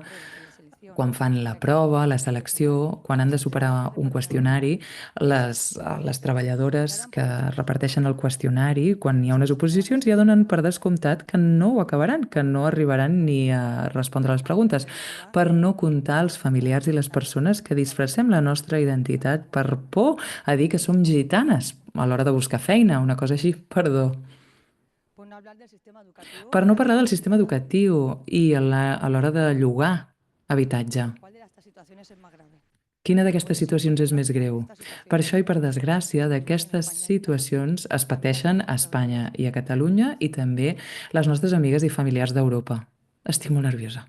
quan fan la prova, la selecció, quan han de superar un qüestionari, les treballadores que reparteixen el qüestionari, quan hi ha unes oposicions, ja donen per descomptat que no ho acabaran, que no arribaran ni a respondre les preguntes, per no comptar els familiars i les persones que disfressem la nostra identitat per por a dir que som gitanes a l'hora de buscar feina, una cosa així, perdó. Per no parlar del sistema educatiu i a l'hora de llogar habitatge. Quina d'aquestes situacions és més greu? Per això i per desgràcia, d'aquestes situacions es pateixen a Espanya i a Catalunya i també les nostres amigues i familiars d'Europa. Estic molt nerviosa.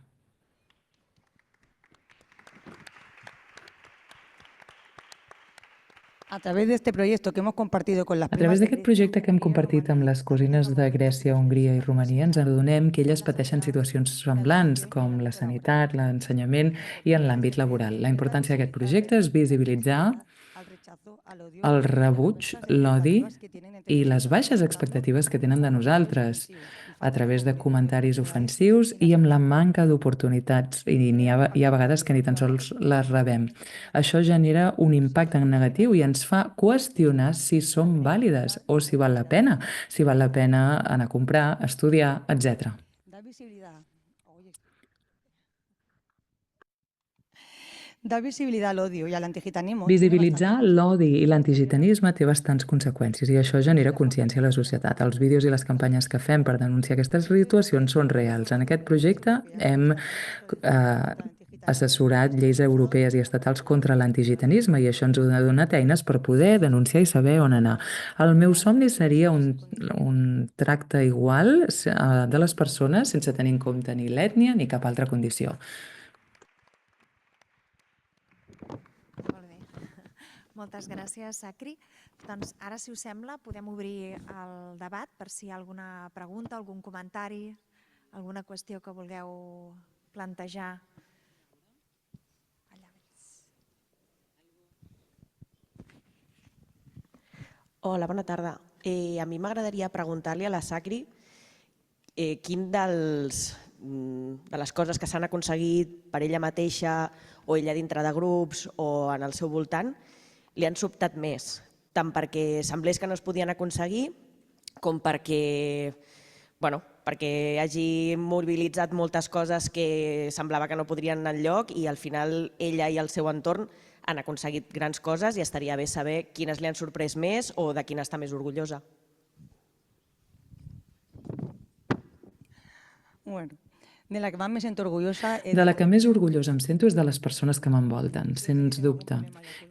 A través d'aquest projecte que hem compartit amb les A través d'aquest projecte que hem compartit amb les cosines de Grècia, Hongria i Romania, ens adonem que elles pateixen situacions semblants, com la sanitat, l'ensenyament i en l'àmbit laboral. La importància d'aquest projecte és visibilitzar el rebuig, l'odi i les baixes expectatives que tenen de nosaltres a través de comentaris ofensius i amb la manca d'oportunitats. I hi ha vegades que ni tan sols les rebem. Això genera un impacte negatiu i ens fa qüestionar si som vàlides o si val la pena anar a comprar, estudiar, etc. Dar visibilitat a l'odio i a l'antigitanisme. Visibilitzar l'odi i l'antigitanisme té bastants conseqüències i això genera consciència a la societat. Els vídeos i les campanyes que fem per denunciar aquestes situacions són reals. En aquest projecte hem assessorat lleis europees i estatals contra l'antigitanisme i això ens ha donat eines per poder denunciar i saber on anar. El meu somni seria un tracte igual de les persones sense tenir en compte ni l'ètnia ni cap altra condició. Moltes gràcies, Sacri. Doncs ara, si us sembla, podem obrir el debat per si hi ha alguna pregunta, algun comentari, alguna qüestió que vulgueu plantejar. Hola, bona tarda. A mi m'agradaria preguntar-li a la Sacri quin de les coses que s'han aconseguit per ella mateixa o ella dintre de grups o en el seu voltant li han sobtat més, tant perquè semblés que no es podien aconseguir com perquè hagi mobilitzat moltes coses que semblava que no podrien anar enlloc i al final ella i el seu entorn han aconseguit grans coses i estaria bé saber quines li han sorprès més o de quina està més orgullosa. De la que més em sento orgullosa... De la que més orgullosa em sento és de les persones que m'envolten, sens dubte.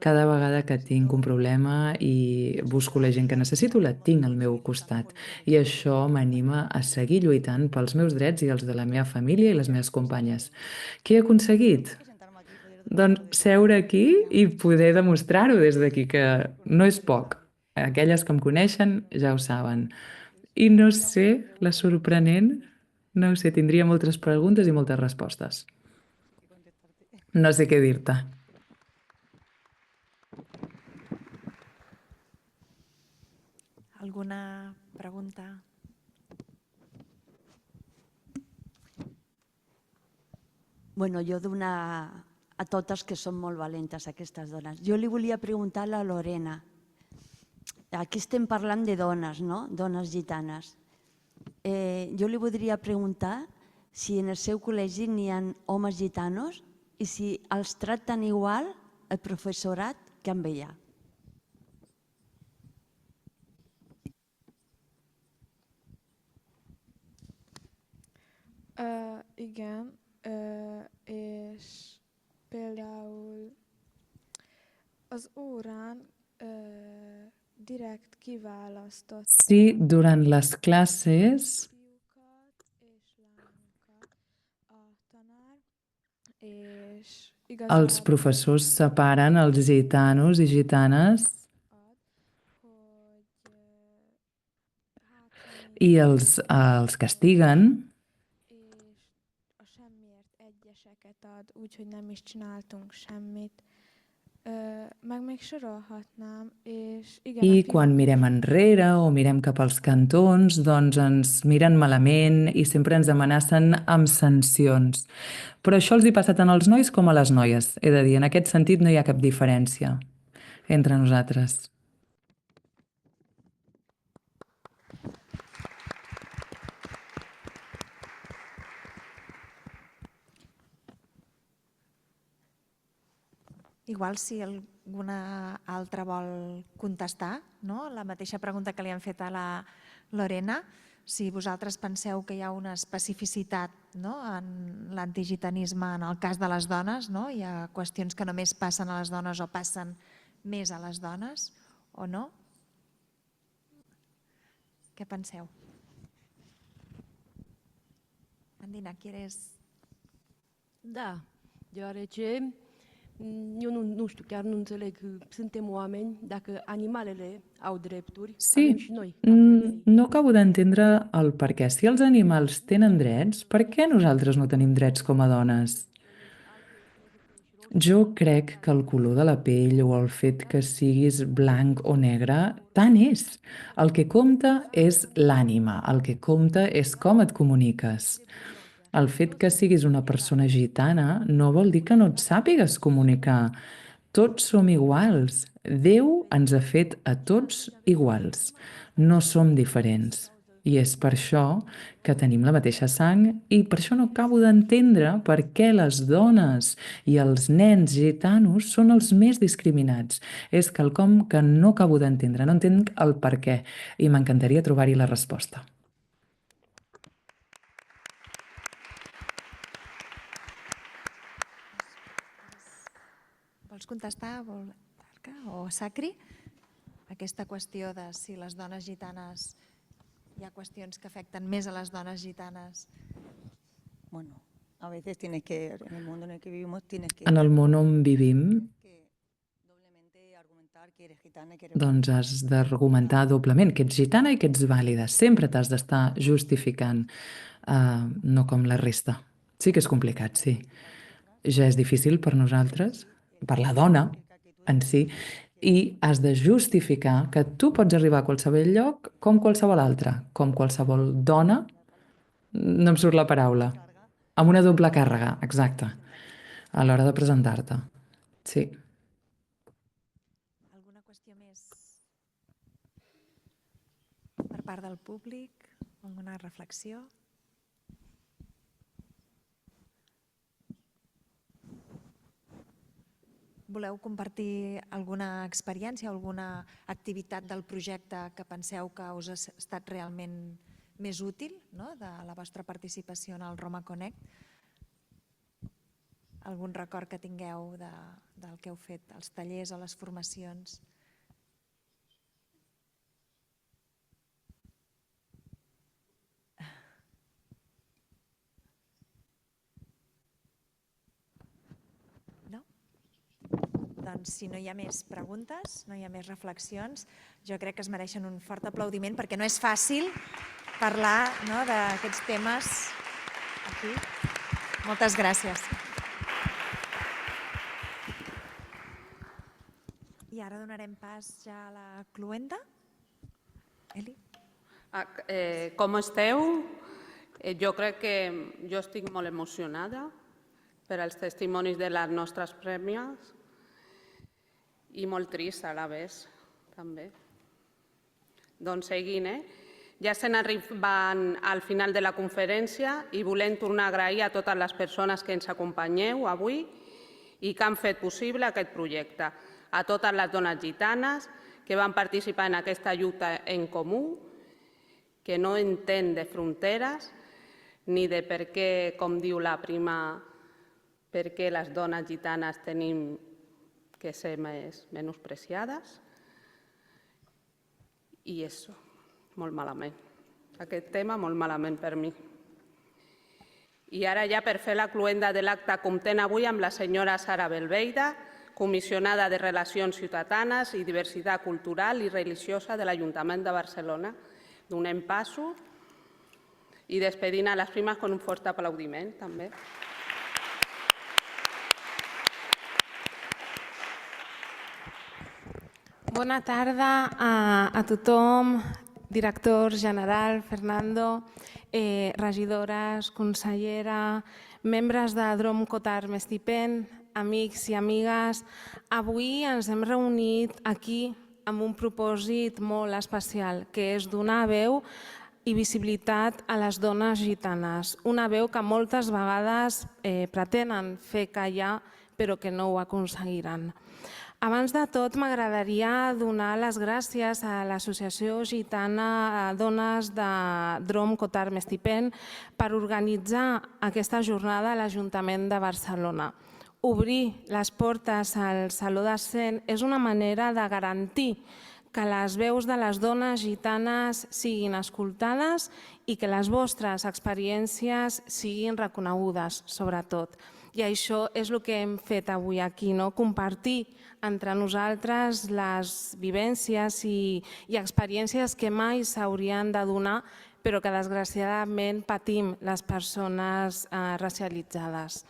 Cada vegada que tinc un problema i busco la gent que necessito, la tinc al meu costat. I això m'anima a seguir lluitant pels meus drets i els de la meva família i les meves companyes. Què he aconseguit? Doncs seure aquí i poder demostrar-ho des d'aquí, que no és poc. Aquelles que em coneixen ja ho saben. I no sé, la sorprenent... No ho sé, tindria moltes preguntes i moltes respostes. No sé què dir-te. Alguna pregunta? Bueno, jo donar a totes que són molt valentes, aquestes dones. Jo li volia preguntar a la Lorena. Aquí estem parlant de dones, no? Dones gitanes. Jo li voldria preguntar si en el seu col·legi n'hi ha homes gitanos i si els tracten igual el professorat amb ella. Igen, és például az órán direkt kiválasztott Sí, durant les classes és els professors separen els gitanos i gitanes i els castiguen a semmiért egyeseket ad, úgyhogy nem is csináltunk semmit. Meg még sorolhatnám, és igen, i quan mirem enrere o mirem cap als cantons, doncs ens miren malament i sempre ens amenacen amb sancions. Però això els hi passa tant als nois com a les noies. He de dir, en aquest sentit no hi ha cap diferència entre nosaltres. Igual si alguna altra vol contestar, no? La mateixa pregunta que li han fet a la Lorena, si vosaltres penseu que hi ha una especificitat, no? En l'antigitanisme en el cas de les dones, no? Hi ha qüestions que només passen a les dones o passen més a les dones o no? Què penseu? Andina, ¿quieres? Da, deoarece eu nu știu, chiar nu înțeleg, suntem oameni, dacă animalele au drepturi, avem și noi. No acabo d'entendre el per què. Si els animals tenen drets, per què nosaltres no tenim drets com a dones? Jo crec que el color de la pell o el fet que siguis blanc o negre, tant és. El que compta és l'ànima, el que compta és com et comuniques. El fet que siguis una persona gitana no vol dir que no et sàpigues comunicar. Tots som iguals. Déu ens ha fet a tots iguals. No som diferents. I és per això que tenim la mateixa sang i per això no acabo d'entendre per què les dones i els nens gitanos són els més discriminats. És quelcom que no acabo d'entendre, no entenc el per què i m'encantaria trobar-hi la resposta. Vols contestar, o Sacri, aquesta qüestió de si les dones gitanes, hi ha qüestions que afecten més a les dones gitanes? Bueno, a veces tienes que, en el mundo en el que vivimos, tienes que... En el món on vivim, doncs has d'argumentar doblement que ets gitana i que ets vàlida. Sempre t'has d'estar justificant, no com la resta. Sí que és complicat, sí. Ja és difícil per nosaltres, per la dona en si, i has de justificar que tu pots arribar a qualsevol lloc com qualsevol altre, com qualsevol dona, no em surt la paraula, amb una doble càrrega, exacte, a l'hora de presentar-te. Sí. Alguna qüestió més per part del públic? Alguna reflexió? Voleu compartir alguna experiència, alguna activitat del projecte que penseu que us ha estat realment més útil, no?, de la vostra participació en el Roma Connect? Algun record que tingueu del que heu fet, els tallers o les formacions? Doncs si no hi ha més preguntes, no hi ha més reflexions, jo crec que es mereixen un fort aplaudiment perquè no és fàcil parlar, no, d'aquests temes aquí. Moltes gràcies. I ara donarem pas ja a la cloenda. Eli? Com esteu? Jo crec que jo estic molt emocionada per als testimonis de les nostres prèmies i molt trist a la vegada, també. Doncs seguint, ja estem arribant al final de la conferència i volem tornar a agrair a totes les persones que ens acompanyeu avui i que han fet possible aquest projecte. a totes les dones gitanes que van participar en aquesta lluita en comú, que no entén de fronteres ni de per què, com diu la prima, per què les dones gitanes tenim que ser més menospreciades. I això, molt malament. Aquest tema molt malament per mi. I ara ja per fer la cluenda de l'acte comptem avui amb la senyora Sara Belveida, comissionada de Relacions Ciutadanes i Diversitat Cultural i Religiosa de l'Ajuntament de Barcelona. Donem passo i despedint a les primes amb un fort aplaudiment, també. Bona tarda a tothom, director general Fernando, regidores, consellera, membres de Drom Cotar Mestipen, amics i amigues. Avui ens hem reunit aquí amb un propòsit molt especial, que és donar veu i visibilitat a les dones gitanes. Una veu que moltes vegades pretenen fer callar, però que no ho aconseguiran. Abans de tot, m'agradaria donar les gràcies a l'Associació Gitana Dones de Drom Cotar Mestipen per organitzar aquesta jornada a l'Ajuntament de Barcelona. Obrir les portes al Saló de Cent és una manera de garantir que les veus de les dones gitanes siguin escoltades i que les vostres experiències siguin reconegudes, sobretot. I això és el que hem fet avui aquí, compartir entre nosaltres les vivències i experiències que mai s'haurien de donar, però que desgraciadament patim les persones racialitzades.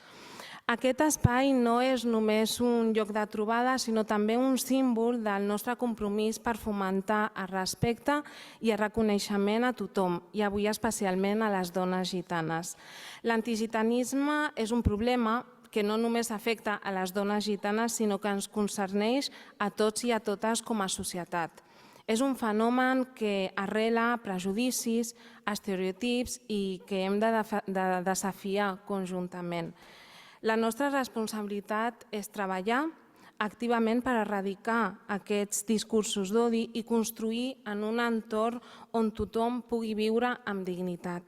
Aquest espai no és només un lloc de trobada, sinó també un símbol del nostre compromís per fomentar el respecte i el reconeixement a tothom, i avui especialment a les dones gitanes. L'antigitanisme és un problema que no només afecta a les dones gitanes, sinó que ens concerneix a tots i a totes com a societat. És un fenomen que arrela prejudicis, estereotips i que hem de desafiar conjuntament. La nostra responsabilitat és treballar activament per erradicar aquests discursos d'odi i construir en un entorn on tothom pugui viure amb dignitat.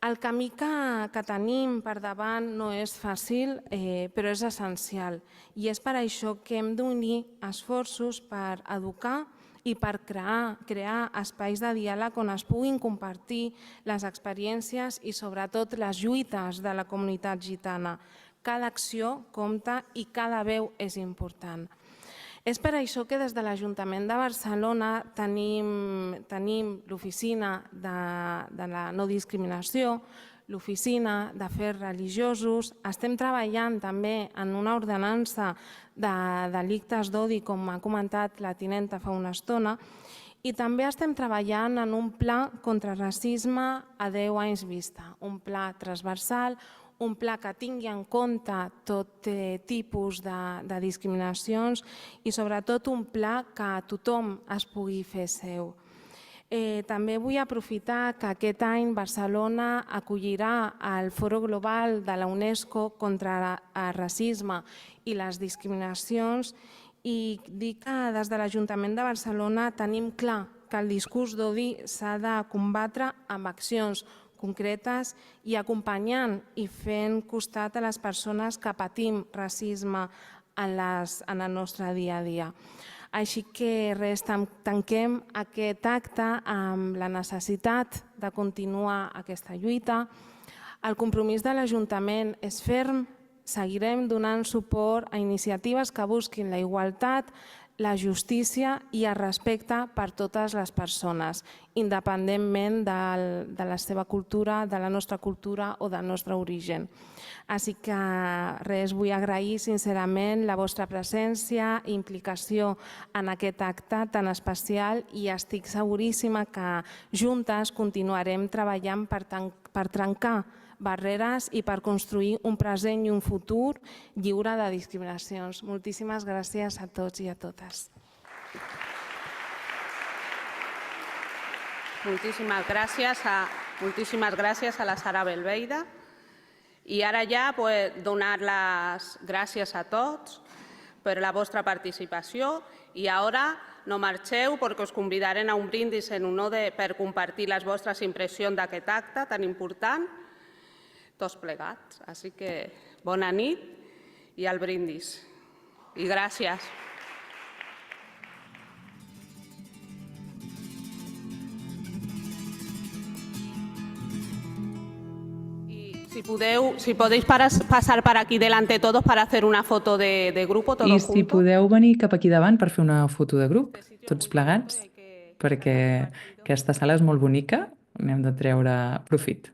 El camí que tenim per davant no és fàcil, però és essencial. I és per això que hem d'unir esforços per educar i per crear espais de diàleg on es puguin compartir les experiències i sobretot les lluites de la comunitat gitana. Cada acció compta i cada veu és important. És per això que des de l'Ajuntament de Barcelona tenim l'oficina de la no discriminació, l'oficina d'afers religiosos, estem treballant també en una ordenança de delictes d'odi, com ha comentat la tinenta fa una estona, i també estem treballant en un pla contra racisme a 10 anys vista, un pla transversal, un pla que tingui en compte tot tipus de discriminacions i sobretot un pla que tothom es pugui fer seu. També vull aprofitar que aquest any Barcelona acollirà el Foro Global de la UNESCO contra el racisme i les discriminacions i dic que des de l'Ajuntament de Barcelona tenim clar que el discurs d'odi s'ha de combatre amb accions concretes i acompanyant i fent costat a les persones que patim racisme en el nostre dia a dia. Així que res, tanquem aquest acte amb la necessitat de continuar aquesta lluita. El compromís de l'Ajuntament és ferm, seguirem donant suport a iniciatives que busquin la igualtat, la justícia i el respecte per totes les persones, independentment de la seva cultura, de la nostra cultura o del nostre origen. Així que res, vull agrair sincerament la vostra presència i implicació en aquest acte tan especial i estic seguríssima que juntes continuarem treballant per trencar barreres i per construir un present i un futur lliure de discriminacions. Moltíssimes gràcies a tots i a totes. Moltíssimes gràcies a la Sara Belveida. I ara ja donar les gràcies a tots per la vostra participació i ara no marxeu perquè us convidarem a un brindis en honor per compartir les vostres impressions d'aquest acte tan important, tots plegats. Així que bona nit i al brindis. I gràcies. Si podéis pasar para aquí delante todos para hacer una foto de grupo, todos I juntos. si podeu venir cap aquí davant per fer una foto de grup, tots plegats, perquè aquesta sala és molt bonica, n'hem de treure profit.